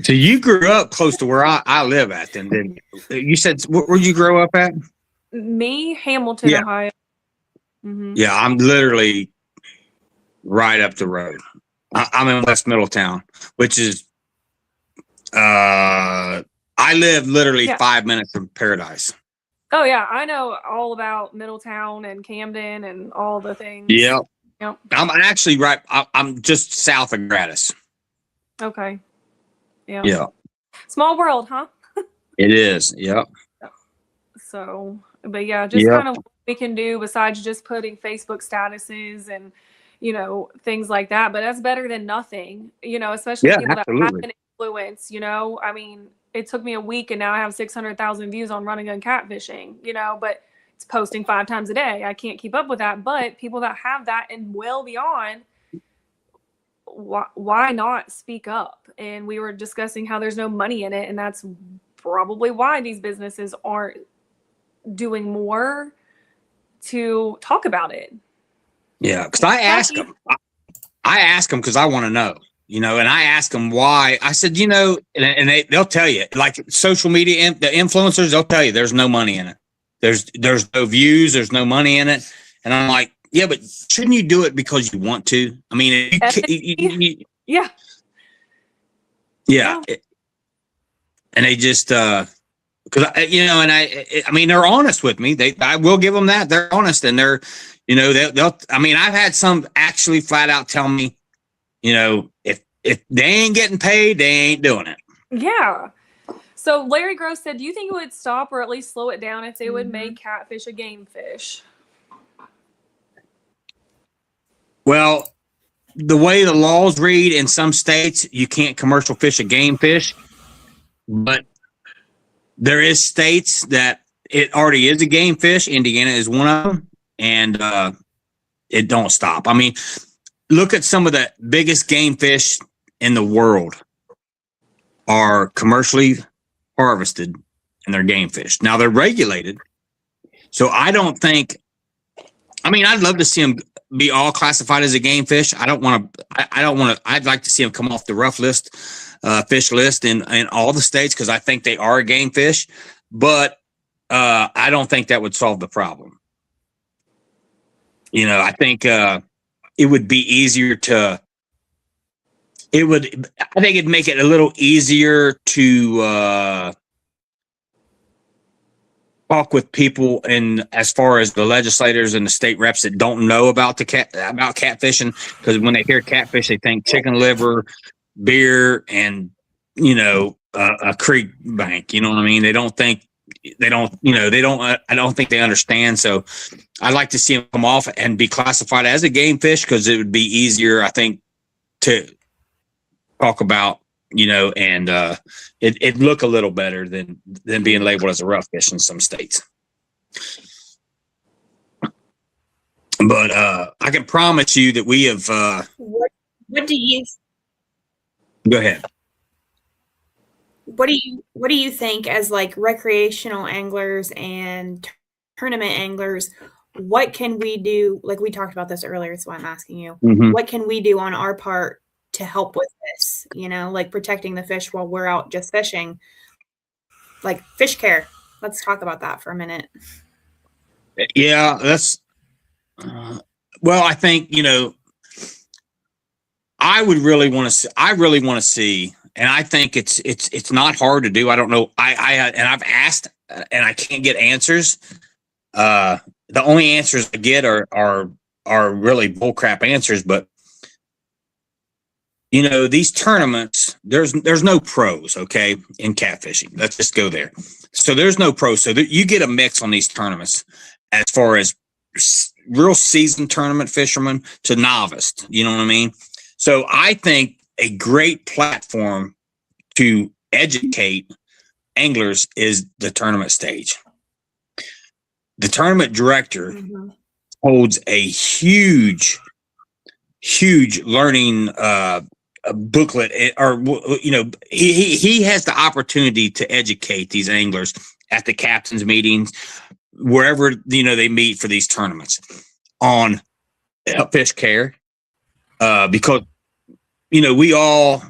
So you grew up close to where I live at, then, didn't you? You said, where'd you grow up at? Me, Hamilton, Yeah. Ohio. Mm-hmm. Yeah, I'm literally right up the road. I'm in West Middletown, which is, I live literally 5 minutes from Paradise. Oh yeah, I know all about Middletown and Camden and all the things. Yep. Yep. I'm actually I'm just south of Gratis. Okay. Yeah. Yeah. Small world, huh? It is. Yep. So, but yeah, just kind of what we can do besides just putting Facebook statuses and, you know, things like that. But that's better than nothing, you know, especially people that have an influence, you know. I mean, it took me a week and now I have 600,000 views on running gun catfishing, you know, but it's posting 5 times a day. I can't keep up with that. But people that have that and well beyond, why not speak up? And we were discussing how there's no money in it, and that's probably why these businesses aren't doing more to talk about it. Yeah, because I ask them because I want to know, you know, and I ask them why. I said, you know, and they'll tell you, like social media, the influencers, they'll tell you there's no money in it. There's no views, there's no money in it. And I'm like, yeah, but shouldn't you do it because you want to? I mean, yeah. And they just, because you know, and I mean, they're honest with me. I will give them that. They're honest, and they're, you know, they'll. I mean, I've had some actually flat out tell me, you know, if they ain't getting paid, they ain't doing it. Yeah. So Larry Gross said, do you think it would stop or at least slow it down if they would make catfish a game fish? Well, the way the laws read in some states, you can't commercial fish a game fish, but there is states that it already is a game fish. Indiana is one of them, and it don't stop. I mean, look at some of the biggest game fish in the world are commercially harvested, and they're game fish. Now they're regulated, so I don't think. I mean, I'd love to see them be all classified as a game fish. I don't want to. I'd like to see them come off the rough list, fish list in all the states because I think they are a game fish. But I don't think that would solve the problem. You know, I think it would be easier to. It would. I think it'd make it a little easier to talk with people, and as far as the legislators and the state reps that don't know about about catfishing, because when they hear catfish, they think chicken liver, beer, and you know a creek bank. You know what I mean? I don't think they understand. So I'd like to see them come off and be classified as a game fish because it would be easier, I think, to talk about. You know, and it'd look a little better than being labeled as a rough fish in some states. But I can promise you that we have. What do you? Go ahead. What do you think as like recreational anglers and tournament anglers? What can we do? Like we talked about this earlier, so I'm asking you. Mm-hmm. What can we do on our part to help with this, you know, like protecting the fish while we're out just fishing, like fish care. Let's talk about that for a minute. Yeah, that's well, I think, you know, I really want to see, and I think it's not hard to do. I don't know. And I've asked and I can't get answers. The only answers I get are really bullcrap answers, but you know, these tournaments, there's no pros, okay, in catfishing. Let's just go there. So there's no pros. So you get a mix on these tournaments as far as real seasoned tournament fishermen to novice. You know what I mean? So I think a great platform to educate anglers is the tournament stage. The tournament director holds a huge learning a booklet, or you know, he has the opportunity to educate these anglers at the captains meetings, wherever you know they meet for these tournaments, on fish care, because you know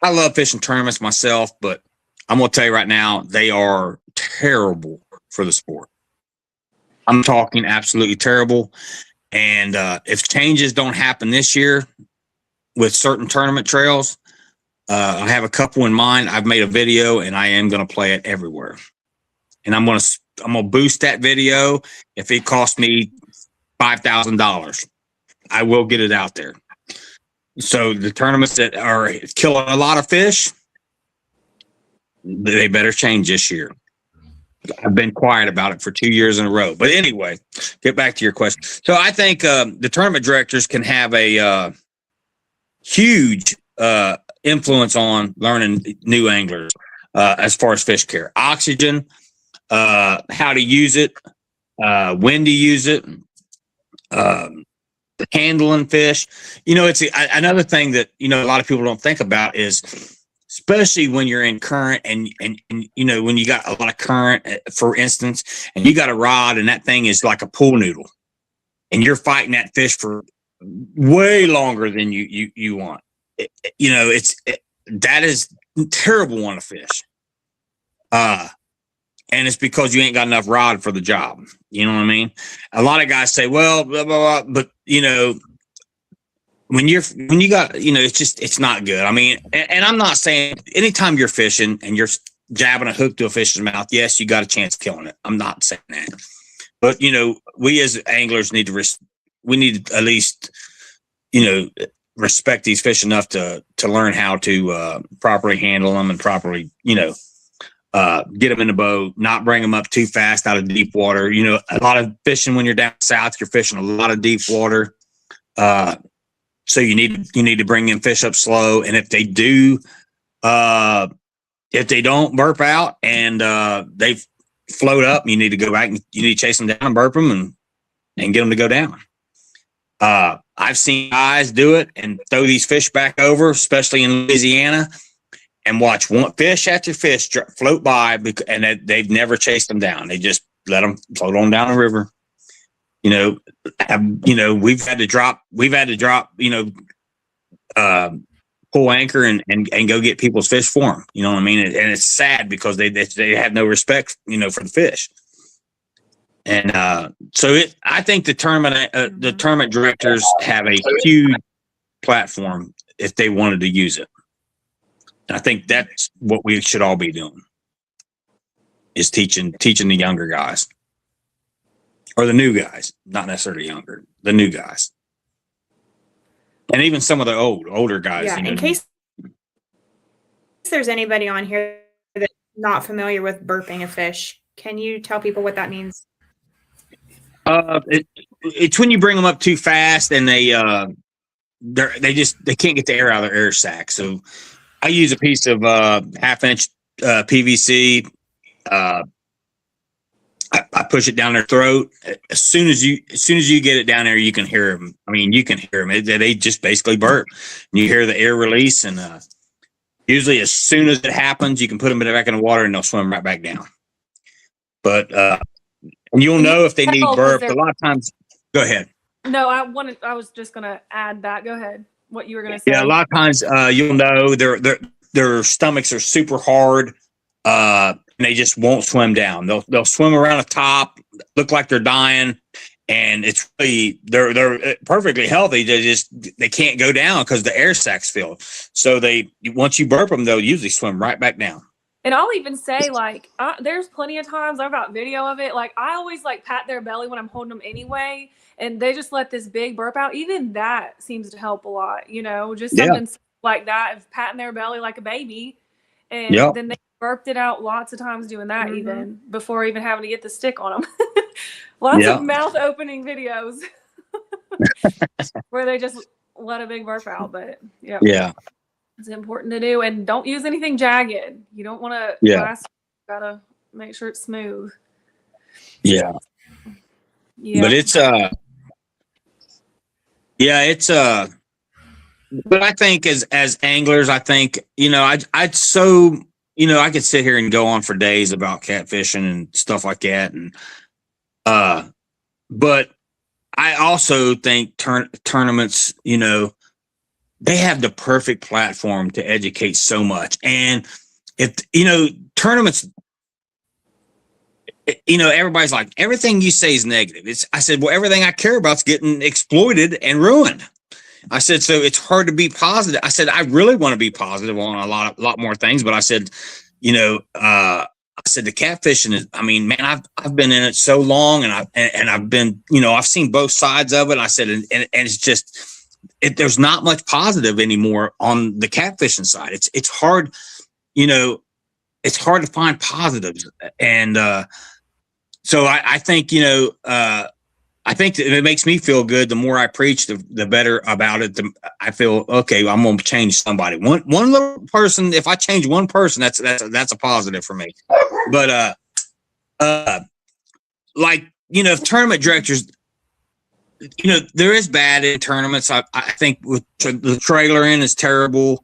I love fishing tournaments myself, but I'm gonna tell you right now they are terrible for the sport. I'm talking absolutely terrible, and if changes don't happen this year with certain tournament trails, I have a couple in mind. I've made a video and I am going to play it everywhere. And I'm going to boost that video. If it costs me $5,000, I will get it out there. So the tournaments that are killing a lot of fish, they better change this year. I've been quiet about it for 2 years in a row. But anyway, get back to your question. So I think the tournament directors can have a huge influence on learning new anglers as far as fish care, oxygen, how to use it, when to use it, handling fish. It's another thing that a lot of people don't think about is, especially when you're in current and when you got a lot of current, for instance, and you got a rod and that thing is like a pool noodle, and you're fighting that fish for way longer than you want. That is terrible on a fish. And it's because you ain't got enough rod for the job. You know what I mean? A lot of guys say, well, blah, blah, blah, but when you got, it's not good. I mean, and I'm not saying anytime you're fishing and you're jabbing a hook to a fish's mouth, yes, you got a chance of killing it. I'm not saying that, but we as anglers need to, we need to at least, respect these fish enough to learn how to properly handle them and properly, get them in the boat, not bring them up too fast out of deep water. A lot of fishing when you're down south, you're fishing a lot of deep water. So you need to bring in fish up slow. And if they do, if they don't burp out and they float up, you need to go back and you need to chase them down and burp them and get them to go down. I've seen guys do it and throw these fish back over, especially in Louisiana, and watch one fish after fish float by, and they've never chased them down. They just let them float on down the river. We've had to drop, pull anchor and go get people's fish for them. You know what I mean? And it's sad because they have no respect, for the fish. And I think the tournament directors have a huge platform if they wanted to use it. And I think that's what we should all be doing, is teaching the younger guys, or the new guys, not necessarily younger, the new guys, and even some of the older guys. Yeah, in case there's anybody on here that's not familiar with burping a fish, can you tell people what that means? It's when you bring them up too fast and they can't get the air out of their air sac. So I use a piece of 1/2-inch PVC. I push it down their throat. As soon as you get it down there, you can hear them. I mean, you can hear them. They just basically burp. And you hear the air release, and usually as soon as it happens, you can put them back in the water, and they'll swim right back down. But you'll know if they need burp. A lot of times, go ahead. No, I was just gonna add that. Go ahead. What you were gonna say? Yeah, a lot of times you'll know their stomachs are super hard. And they just won't swim down. They'll swim around the top, look like they're dying, and it's really they're perfectly healthy. They can't go down because the air sac's filled. So once you burp them, they'll usually swim right back down. And I'll even say, there's plenty of times I've got video of it. Like, I always pat their belly when I'm holding them anyway, and they just let this big burp out. Even that seems to help a lot. Just something like that, of patting their belly like a baby, and then they burped it out lots of times doing that, even before even having to get the stick on them. Lots of mouth opening videos where they just let a big burp out. But it's important to do, and don't use anything jagged. You don't want to. Gotta make sure it's smooth. Yeah. But it's but I think as anglers, I think I could sit here and go on for days about catfishing and stuff like that, and but I also think tournaments, they have the perfect platform to educate so much. And if tournaments, everybody's like, everything you say is negative. I said, well, everything I care about is getting exploited and ruined. I said, so it's hard to be positive. I said, I really want to be positive on a lot more things, but I said, I said the catfishing is. I mean, man, I've been in it so long, and I've been, I've seen both sides of it. I said, and it's just, there's not much positive anymore on the catfishing side. It's hard, it's hard to find positives. And so I think, I think that it makes me feel good. The more I preach, the better about it. I feel, okay, I'm going to change somebody. One little person, if I change one person, that's a positive for me. But like, tournament directors, there is bad in tournaments. I think with the trailering is terrible.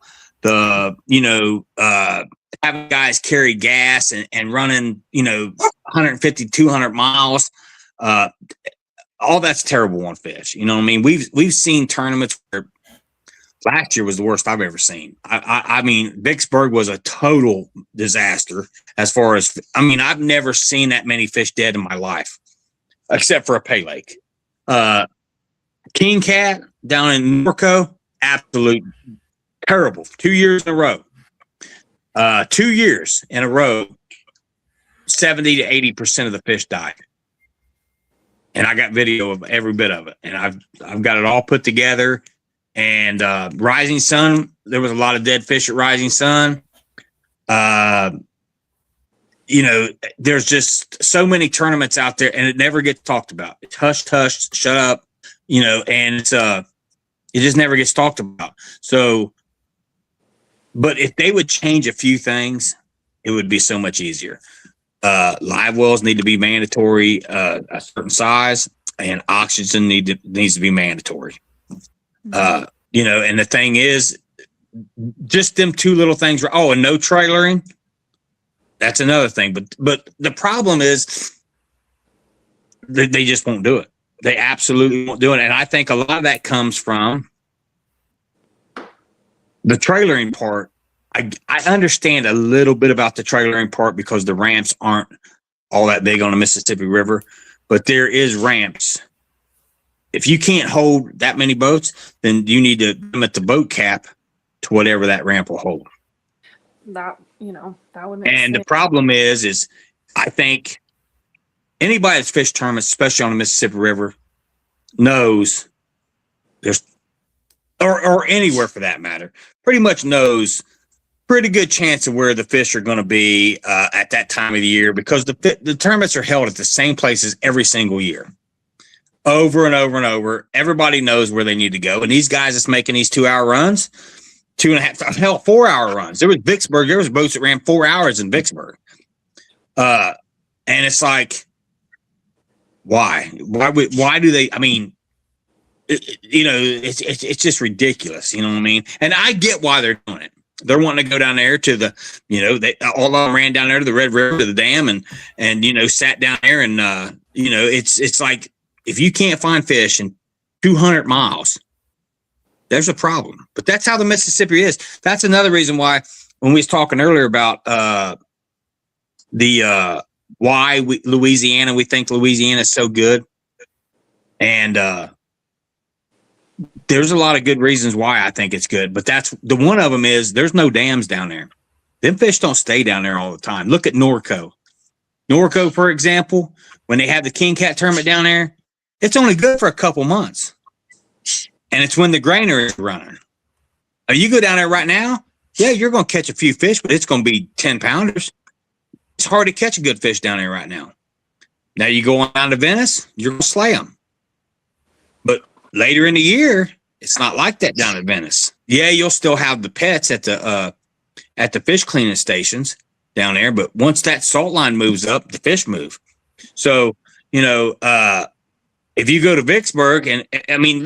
Having guys carry gas and running, 150, 200 miles. All that's terrible on fish. You know what I mean? We've seen tournaments where last year was the worst I've ever seen. I mean, Vicksburg was a total disaster as far as, I've never seen that many fish dead in my life, except for a pay lake. King Cat down in Norco, absolute terrible. 2 years in a row. 2 years in a row, 70 to 80% of the fish died. And I got video of every bit of it. And I've got it all put together. And Rising Sun, there was a lot of dead fish at Rising Sun. There's just so many tournaments out there, and it never gets talked about. It's hush, shut up, and it's it just never gets talked about. So, but if they would change a few things, it would be so much easier. Live wells need to be mandatory, a certain size, and oxygen needs to be mandatory. And the thing is, just them two little things. And no trailering. That's another thing. But the problem is they just won't do it. They absolutely won't do it. And I think a lot of that comes from the trailering part. I understand a little bit about the trailering part because the ramps aren't all that big on the Mississippi River, but there is ramps. If you can't hold that many boats, then you need to limit the boat cap to whatever that ramp will hold. That would make sense. The problem is I think anybody that's fished tournaments, especially on the Mississippi River, knows there's, or anywhere for that matter, pretty much knows pretty good chance of where the fish are going to be at that time of the year, because the tournaments are held at the same places every single year, over and over and over. Everybody knows where they need to go, and these guys that's making these 2-hour runs, 2.5, 4-hour runs. There was Vicksburg. There was boats that ran 4 hours in Vicksburg, and it's like, why do they? It's just ridiculous. You know what I mean? And I get why they're doing it. They're wanting to go down there to the, they all of them ran down there to the Red River, to the dam, and sat down there, and it's like, if you can't find fish in 200 miles, there's a problem. But that's how the Mississippi is. That's another reason why, when we was talking earlier about why Louisiana, we think Louisiana is so good, and there's a lot of good reasons why I think it's good, but that's the one of them is there's no dams down there. Them fish don't stay down there all the time. Look at Norco. Norco, for example, when they have the King Cat tournament down there, it's only good for a couple months. And it's when the grainer is running. Now, you go down there right now, yeah, you're going to catch a few fish, but it's going to be 10-pounders. It's hard to catch a good fish down there right now. Now you go on down to Venice, you're going to slay them. But later in the year, it's not like that down at Venice. Yeah, you'll still have the pets at the fish cleaning stations down there, but once that salt line moves up, the fish move. So, if you go to Vicksburg, and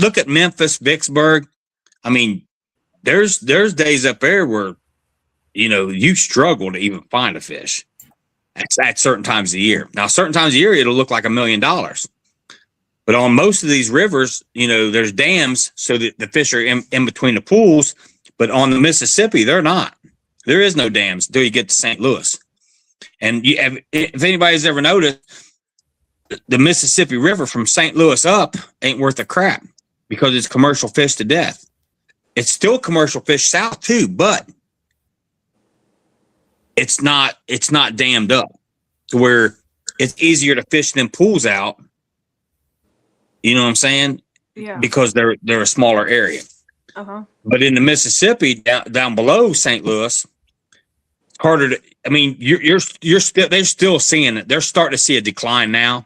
look at Memphis, Vicksburg. There's days up there where, you struggle to even find a fish at certain times of the year. Now, certain times of the year, it'll look like $1 million. But on most of these rivers, there's dams so that the fish are in between the pools. But on the Mississippi, they're not. There is no dams until you get to St. Louis. And if anybody's ever noticed, the Mississippi River from St. Louis up ain't worth a crap because it's commercial fish to death. It's still commercial fish south too, but it's not dammed up to where it's easier to fish them pools out. You know what I'm saying? Yeah. Because they're a smaller area. Uh-huh. But in the Mississippi, down below St. Louis, harder to. I mean, you're still they're still seeing it. They're starting to see a decline now.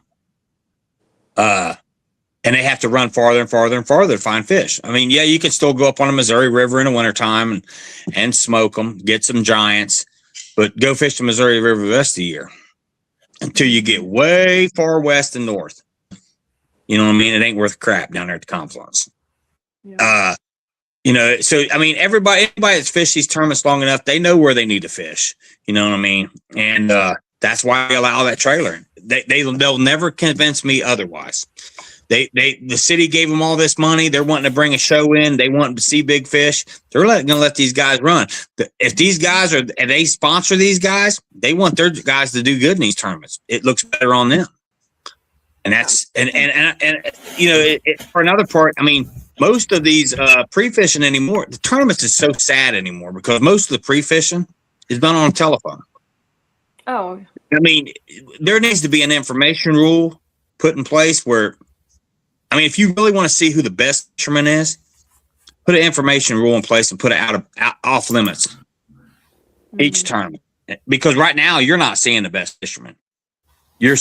And they have to run farther and farther and farther to find fish. I mean, yeah, you can still go up on the Missouri River in the wintertime and smoke them, get some giants, but go fish the Missouri River the rest of the year until you get way far west and north. You know what I mean? It ain't worth crap down there at the confluence. Yeah. So I mean, anybody that's fished these tournaments long enough, they know where they need to fish. You know what I mean? And that's why we allow that trailer. They'll never convince me otherwise. The city gave them all this money. They're wanting to bring a show in. They want to see big fish. They're going to let these guys run. If these guys and they sponsor these guys, they want their guys to do good in these tournaments. It looks better on them. And that's and for another part, I mean, most of these pre-fishing anymore, the tournaments is so sad anymore because most of the pre-fishing is done on a telephone. Oh, I mean, there needs to be an information rule put in place where. I mean, if you really want to see who the best fisherman is, put an information rule in place and put it out off limits each tournament. Because right now you're not seeing the best fisherman. You're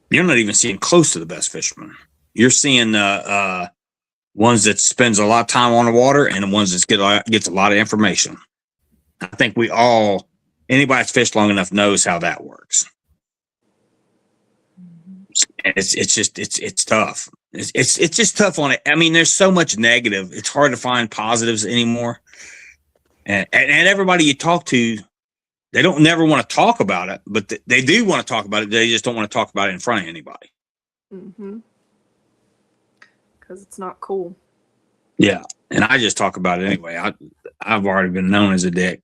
not even seeing close to the best fisherman. You're seeing ones that spends a lot of time on the water and the ones that gets a lot of information. I think anybody that's fished long enough knows how that works. And it's tough. It's just tough on it. I mean, there's so much negative. It's hard to find positives anymore. And everybody you talk to, they don't never want to talk about it, but they do want to talk about it. They just don't want to talk about it in front of anybody. Because it's not cool. Yeah, and I just talk about it anyway. I've already been known as a dick.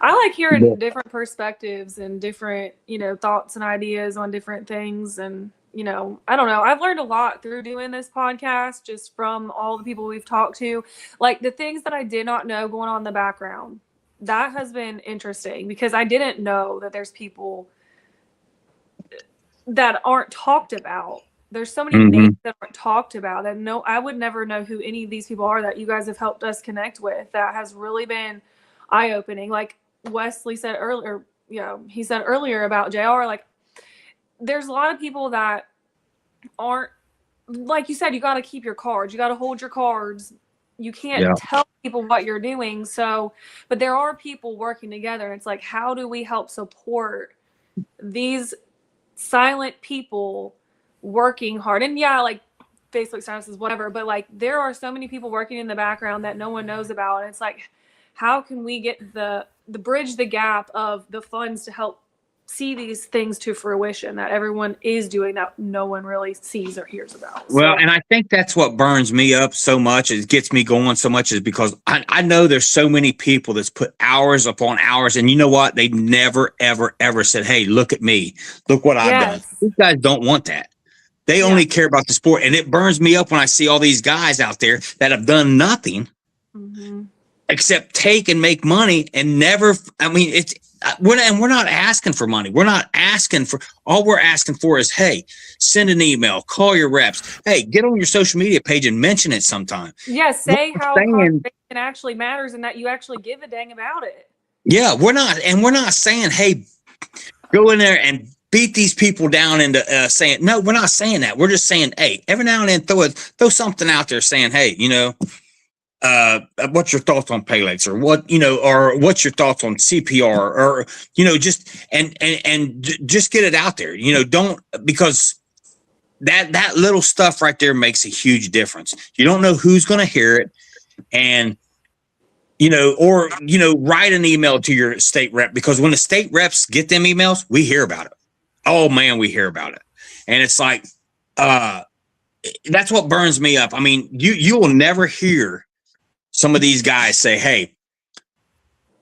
I like hearing different perspectives and different, thoughts and ideas on different things. And, I don't know. I've learned a lot through doing this podcast, just from all the people we've talked to. Like the things that I did not know going on in the background. That has been interesting because I didn't know that there's people that aren't talked about. There's so many names that aren't talked about that I would never know who any of these people are that you guys have helped us connect with. That has really been eye-opening. Like Wesley said earlier, he said earlier about JR, like there's a lot of people that aren't, like you said, you got to keep your cards. You got to hold your cards. You can't tell people what you're doing. So, but there are people working together. It's like, how do we help support these silent people working hard? And like Facebook statuses, whatever, but like there are so many people working in the background that no one knows about. And it's like, how can we get the bridge the gap of the funds to help see these things to fruition that everyone is doing that no one really sees or hears about? Well, and I think that's what burns me up so much. It gets me going so much is because I know there's so many people that's put hours upon hours. And you know what? They never, ever, ever said, hey, look at me. Look what I've done. These guys don't want that. They only care about the sport. And it burns me up when I see all these guys out there that have done nothing except take and make money and never. I mean, we're not asking for money. We're not asking for, all we're asking for is, hey, send an email, call your reps. Hey, get on your social media page and mention it sometime. Yeah, say how conservation actually matters and that you actually give a dang about it. Yeah, we're not saying, hey, go in there and beat these people down into saying, no, we're not saying that. We're just saying, hey, every now and then throw something out there saying, hey, what's your thoughts on Pelex, or or what's your thoughts on CPR, or, just, and just get it out there, don't, because that little stuff right there makes a huge difference. You don't know who's going to hear it. And, write an email to your state rep, because when the state reps get them emails, we hear about it. Oh man, we hear about it. And it's like, that's what burns me up. I mean, you will never hear some of these guys say, hey,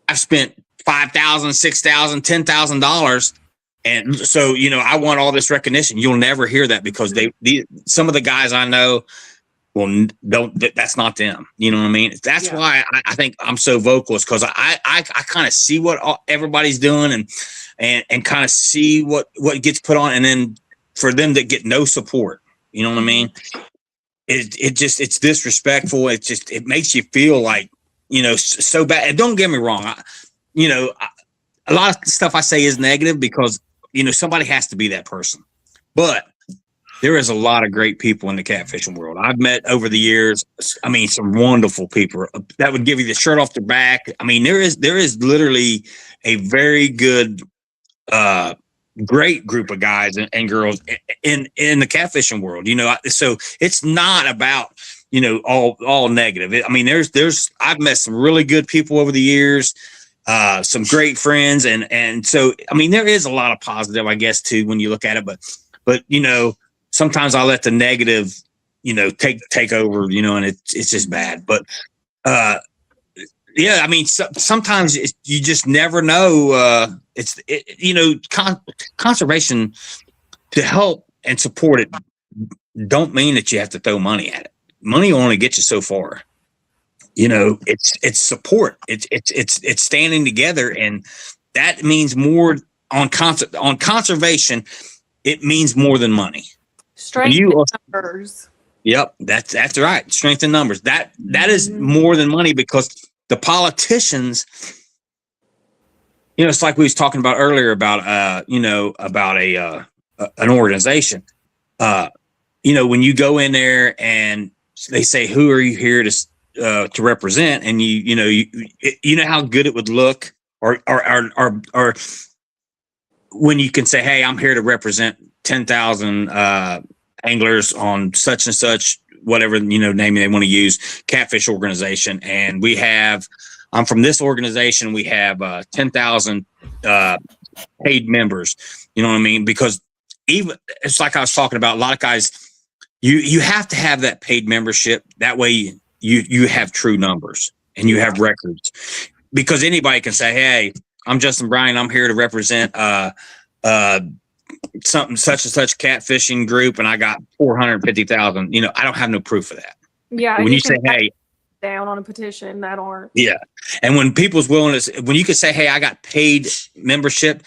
I've spent $5,000, $6,000, $10,000. And so, I want all this recognition. You'll never hear that because some of the guys I know, that's not them. You know what I mean? That's why I think I'm so vocal, is because I kind of see what everybody's doing and kind of see what gets put on. And then for them to get no support, you know what I mean? It's disrespectful. It makes you feel like so bad. And don't get me wrong. A lot of stuff I say is negative because, somebody has to be that person. But there is a lot of great people in the catfishing world. I've met over the years. I mean, some wonderful people that would give you the shirt off their back. I mean, there is literally a very good, great group of guys and girls in the catfishing world. So it's not about all negative. I mean, I've met some really good people over the years, some great friends, and so I mean, there is a lot of positive, I guess, too, when you look at it. But sometimes I let the negative, take over, and it's just bad. But yeah, I mean, sometimes you just never know. Conservation, to help and support it don't mean that you have to throw money at it. Money will only get you so far. It's support. It's standing together, and that means more on conservation. It means more than money. Strength in numbers. Yep, that's right. Strength in numbers. That is more than money, because the politicians, it's like we was talking about earlier about about an organization. When you go in there and they say, "Who are you here to represent?" and you know how good it would look, or when you can say, "Hey, I'm here to represent 10,000 anglers on such and such, whatever name they want to use, catfish organization, and I'm from this organization. We have 10,000 paid members." You know what I mean? Because even it's like I was talking about, a lot of guys, you have to have that paid membership. That way you have true numbers and you have records, because anybody can say, "Hey, I'm Justin Bryan. I'm here to represent something such and such catfishing group, and I got 450,000." I don't have no proof of that. Yeah. When you say, "Hey," down on a petition that aren't. Yeah. And when people's willing to, when you can say, "Hey, I got paid membership,"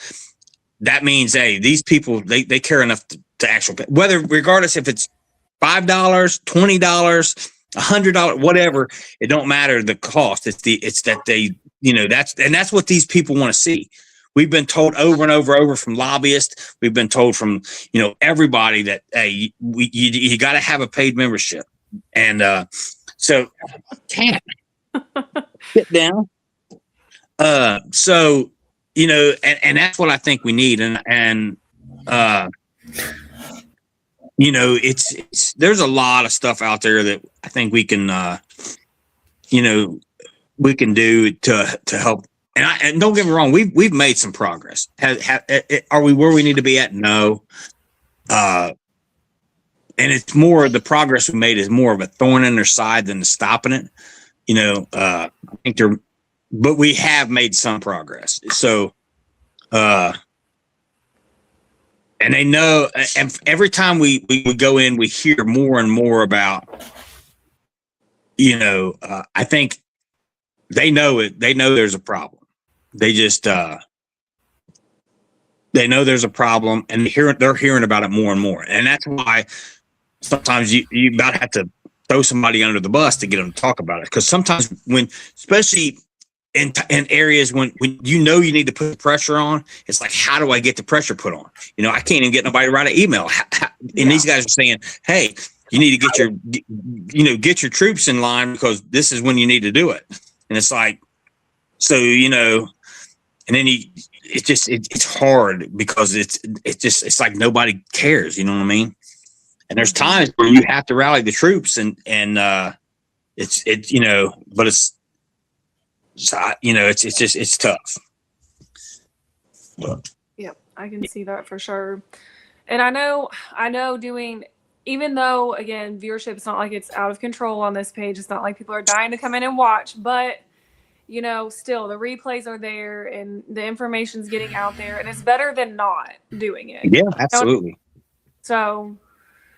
that means, hey, these people, they care enough to actually pay. Whether, regardless if it's $5, $20, $100, whatever, it don't matter the cost. It's that they, that's what these people want to see. We've been told over and over from lobbyists. We've been told from, everybody that, hey, you got to have a paid membership. And, so can't sit down. So, and that's what I think we need. And it's there's a lot of stuff out there that I think we can, we can do to help. And don't get me wrong, we've made some progress. Are we where we need to be at? No. And it's more, the progress we made is more of a thorn in their side than stopping it. I think but we have made some progress. So, and they know, and every time we go in, we hear more and more about, I think they know it. They know there's a problem. They just, they know there's a problem, and they're hearing about it more and more. And that's why sometimes you about have to throw somebody under the bus to get them to talk about it. Because sometimes especially in areas when you need to put pressure on, it's like, how do I get the pressure put on? I can't even get nobody to write an email. And these guys are saying, "Hey, you need to get your troops in line, because this is when you need to do it." And it's like, so, and then it's hard, because it's like nobody cares. You know what I mean? And there's times where you have to rally the troops, and but it's tough. Yep, I can see that for sure. And I know even though, again, viewership, it's not like it's out of control on this page. It's not like people are dying to come in and watch, but still the replays are there and the information's getting out there, and it's better than not doing it. Yeah, absolutely. So,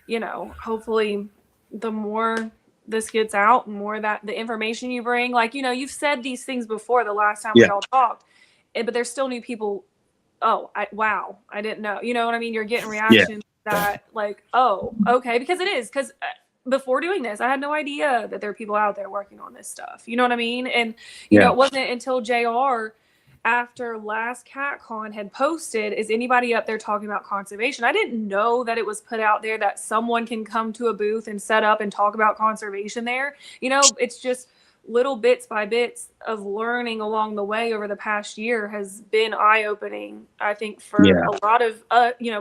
hopefully the more this gets out, and more that the information you bring, like, you've said these things before the last time we all talked, but there's still new people. Oh, wow, I didn't know. You know what I mean? You're getting reactions that, like, oh, okay, because it is, because before doing this, I had no idea that there are people out there working on this stuff. You know what I mean? And, Yeah. it wasn't until JR after last CatCon had posted, is anybody up there talking about conservation? I didn't know that it was put out there that someone can come to a booth and set up and talk about conservation there. It's just little bits by bits of learning along the way over the past year has been eye-opening, I think, for a lot of,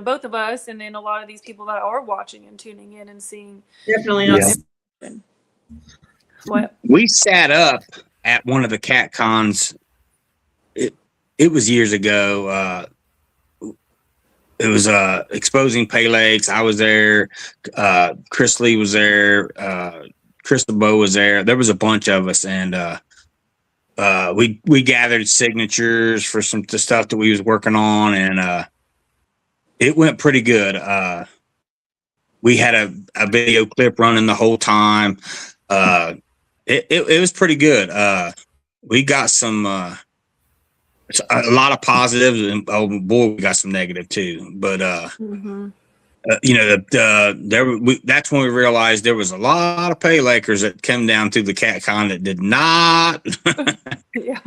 both of us, and then a lot of these people that are watching and tuning in and seeing. Definitely. Yeah. What? We sat up at one of the cat cons. It was years ago. It was exposing pay lakes. I was there. Chris Lee was there. Chris LeBeau was there. There was a bunch of us, and we gathered signatures for the stuff that we was working on, and it went pretty good. We had a video clip running the whole time. It was pretty good. We got some a lot of positives, and oh boy, we got some negative too. But that's when we realized there was a lot of pay lakers that came down to the CatCon that did not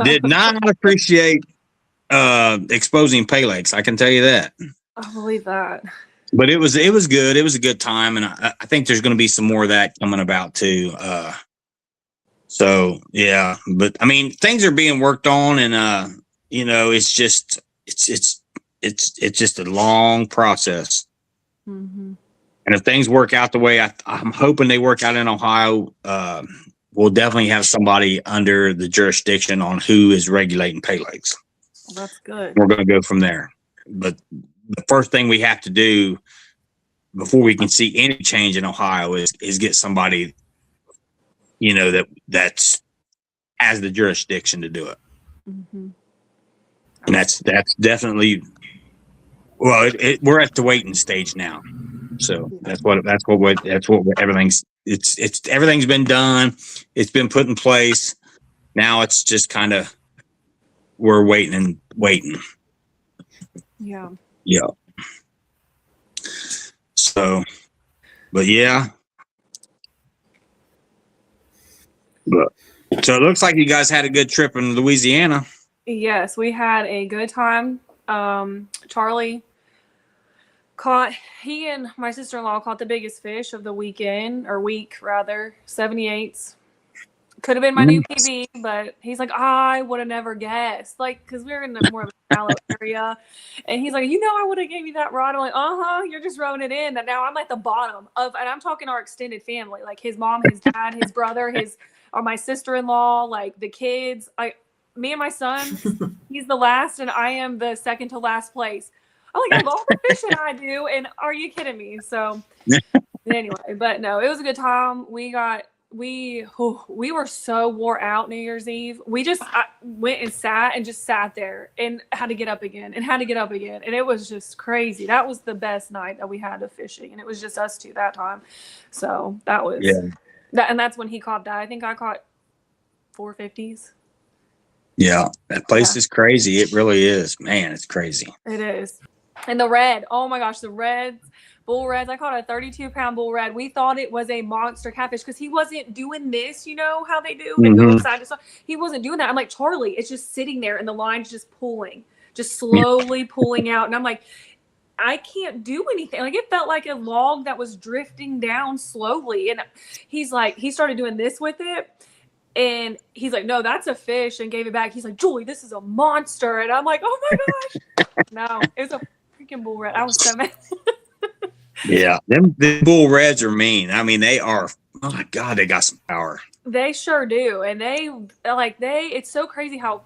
did not appreciate exposing pay lakes. I can tell you that. I believe that. But it was good. It was a good time, and I think there's going to be some more of that coming about too. So yeah, but I mean, things are being worked on, and it's just a long process. Mm-hmm. And if things work out the way I'm hoping they work out in Ohio, we'll definitely have somebody under the jurisdiction on who is regulating pay lakes. Well, that's good. We're going to go from there. But the first thing we have to do before we can see any change in Ohio is get somebody, that's has the jurisdiction to do it. Mm-hmm. And that's definitely, well, we're at the waiting stage now. So everything's been done. It's been put in place. Now it's just kind of, we're waiting. Yeah. Yeah. So, but yeah. So it looks like you guys had a good trip in Louisiana. Yes, we had a good time. Charlie he and my sister-in-law caught the biggest fish of the week, rather, 78s. Could have been my new PB, but he's like, I would have never guessed. Because we were in more of a shallow area. And he's like, I would have gave you that rod. I'm like, you're just throwing it in. And now I'm at the bottom and I'm talking our extended family, like his mom, his dad, his brother, or my sister-in-law, like the kids. Me and my son, he's the last, and I am the second to last place. I'm like, I have all the fishing I do, and are you kidding me? So anyway, but no, it was a good time. We were so wore out New Year's Eve. We just went and sat there and had to get up again, and it was just crazy. That was the best night that we had of fishing, and it was just us two that time. So that was that, and that's when he caught that. I think I caught 450s. Yeah, that place is crazy. It really is. Man, it's crazy. It is. And the red, oh my gosh, the reds, bull reds. I caught a 32-pound bull red. We thought it was a monster catfish because he wasn't doing this, how they do. They go side to side. He wasn't doing that. I'm like, Charlie, it's just sitting there and the line's just pulling, just slowly pulling out. And I'm like, I can't do anything. Like, it felt like a log that was drifting down slowly. And he's like, he started doing this with it. And he's like, no, that's a fish, and gave it back. He's like, Julie, this is a monster. And I'm like, oh my gosh. No, it was a freaking bull red. I was so mad. Yeah, the bull reds are mean. I mean, they are, oh my God, they got some power. They sure do. And it's so crazy how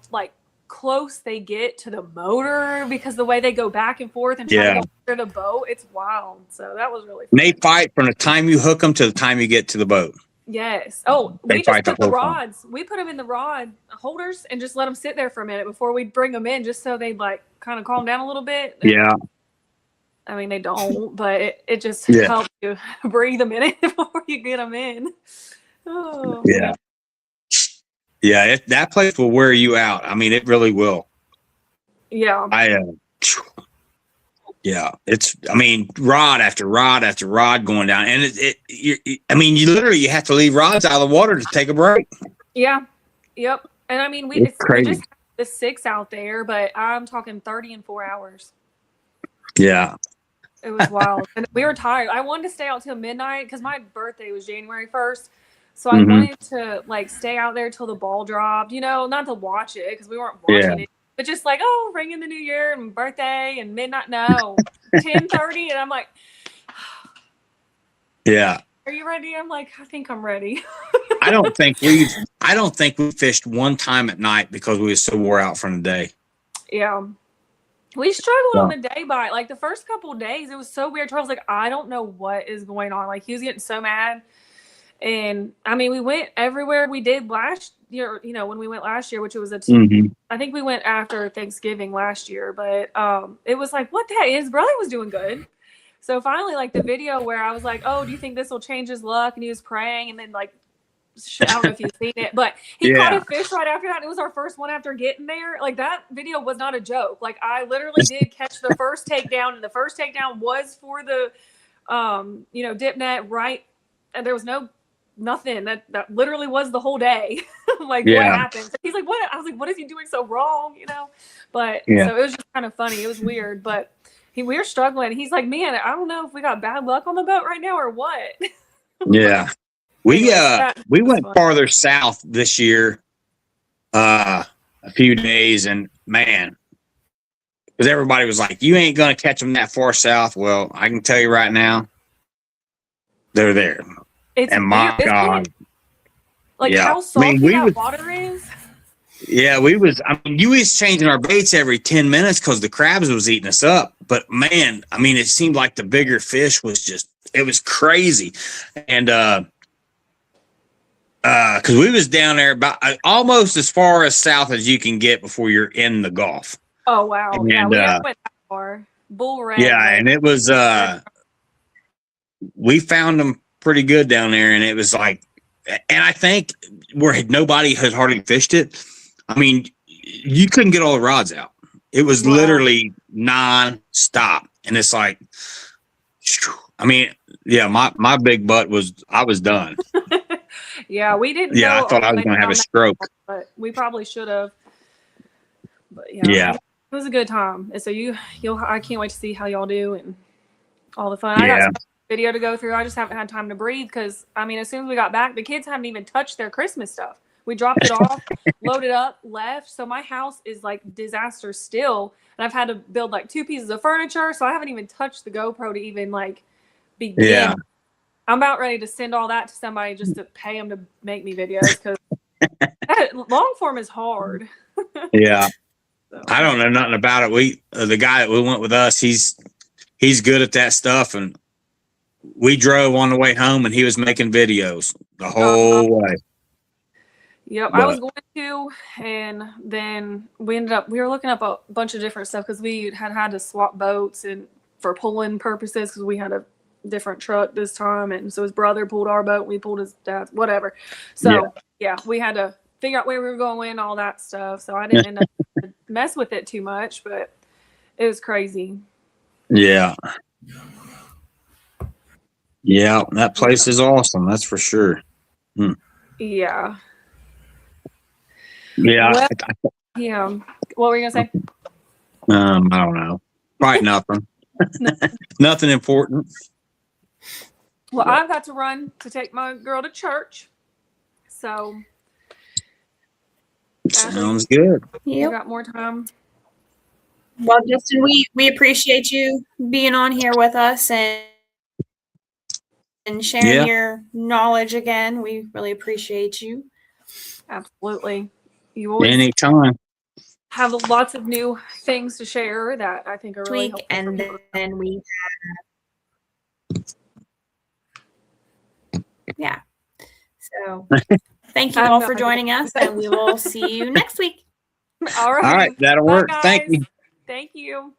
close they get to the motor because the way they go back and forth and try to go under the boat, it's wild. So that was really fun. They fight from the time you hook them to the time you get to the boat. Yes. Oh, we just put the rods. We put them in the rod holders and just let them sit there for a minute before we bring them in, just so they'd kind of calm down a little bit. Yeah. I mean, they don't, but it just helps you breathe a minute before you get them in. Oh. Yeah. Yeah. That place will wear you out. I mean, it really will. Yeah. Yeah, I mean, rod after rod after rod going down, and I mean, you have to leave rods out of the water to take a break. Yeah. Yep. And I mean, we It's we crazy. just had the 6 out there, but I'm talking 30 and 4 hours. Yeah, It was wild. And we were tired. I wanted to stay out till midnight because my birthday was January 1st. So I wanted to like stay out there till the ball dropped, not to watch it because we weren't watching it, but just like, oh, ringing the new year and birthday and midnight. No, 10:30. And I'm like, yeah. are you ready? I'm like, I think I'm ready. I don't think we fished one time at night because we were so wore out from the day. Yeah. We struggled on the day bite. Like the first couple of days, it was so weird. Charles was like, I don't know what is going on. Like he was getting so mad. And I mean, we went everywhere we did last year, when we went last year, which it was I think we went after Thanksgiving last year, but it was like, what the heck? His brother was doing good. So finally, like the video where I was like, oh, do you think this will change his luck? And he was praying, and then like, I don't know if you've seen it, but he caught a fish right after that. And it was our first one after getting there. Like that video was not a joke. Like I literally did catch the first takedown, and the first takedown was for the, dip net, right? And there was nothing. That literally was the whole day. Like what happened? So he's like, what? I was like, what is he doing so wrong? But so it was just kind of funny. It was weird, but we were struggling. He's like, man, I don't know if we got bad luck on the boat right now or what. Yeah. We went fun. farther south this year, a few days, and man, because everybody was like, "You ain't gonna catch them that far south." Well, I can tell you right now, they're there. And my God, how salty that water is. Yeah, you was changing our baits every 10 minutes because the crabs was eating us up. But man, I mean, it seemed like the bigger fish it was crazy, and because we was down there about almost as far as south as you can get before you're in the Gulf. Oh wow! And, yeah, we never went that far. Bull red. Yeah, and it was we found them pretty good down there, and it was like, and I think where nobody had hardly fished it. I mean, you couldn't get all the rods out. It was literally non-stop, and it's like, I mean, yeah, my big butt I was done. Yeah, we didn't. Yeah, I thought I was going to have a stroke, but we probably should have. But yeah, it was a good time. And so I can't wait to see how y'all do and all the fun. I got some video to go through. I just haven't had time to breathe because I mean, as soon as we got back, the kids haven't even touched their Christmas stuff. We dropped it off, loaded up, left. So my house is like disaster still, and I've had to build like 2 pieces of furniture. So I haven't even touched the GoPro to even like begin. Yeah. I'm about ready to send all that to somebody just to pay them to make me videos because long form is hard. Yeah. So. I don't know nothing about it. The guy that we went with us, he's good at that stuff. And we drove on the way home and he was making videos the whole way. Yep. I was going to, and then we were looking up a bunch of different stuff because we had to swap boats and for pulling purposes because we had a different truck this time, and so his brother pulled our boat, we pulled his dad's, whatever. So yeah, we had to figure out where we were going, all that stuff. So I didn't end up mess with it too much, but it was crazy. Yeah, that place is awesome, that's for sure. Yeah. Well, yeah. What were you gonna say? I don't know, probably nothing. Nothing important. Well, I've got to run to take my girl to church. So sounds good. You got more time. Well, Justin, we appreciate you being on here with us and sharing your knowledge again. We really appreciate you. Absolutely. You always anytime have lots of new things to share that I think are really helpful. And then we So thank you all for joining us, and we will see you next week. All right. All right. That'll work. Thank you. Thank you.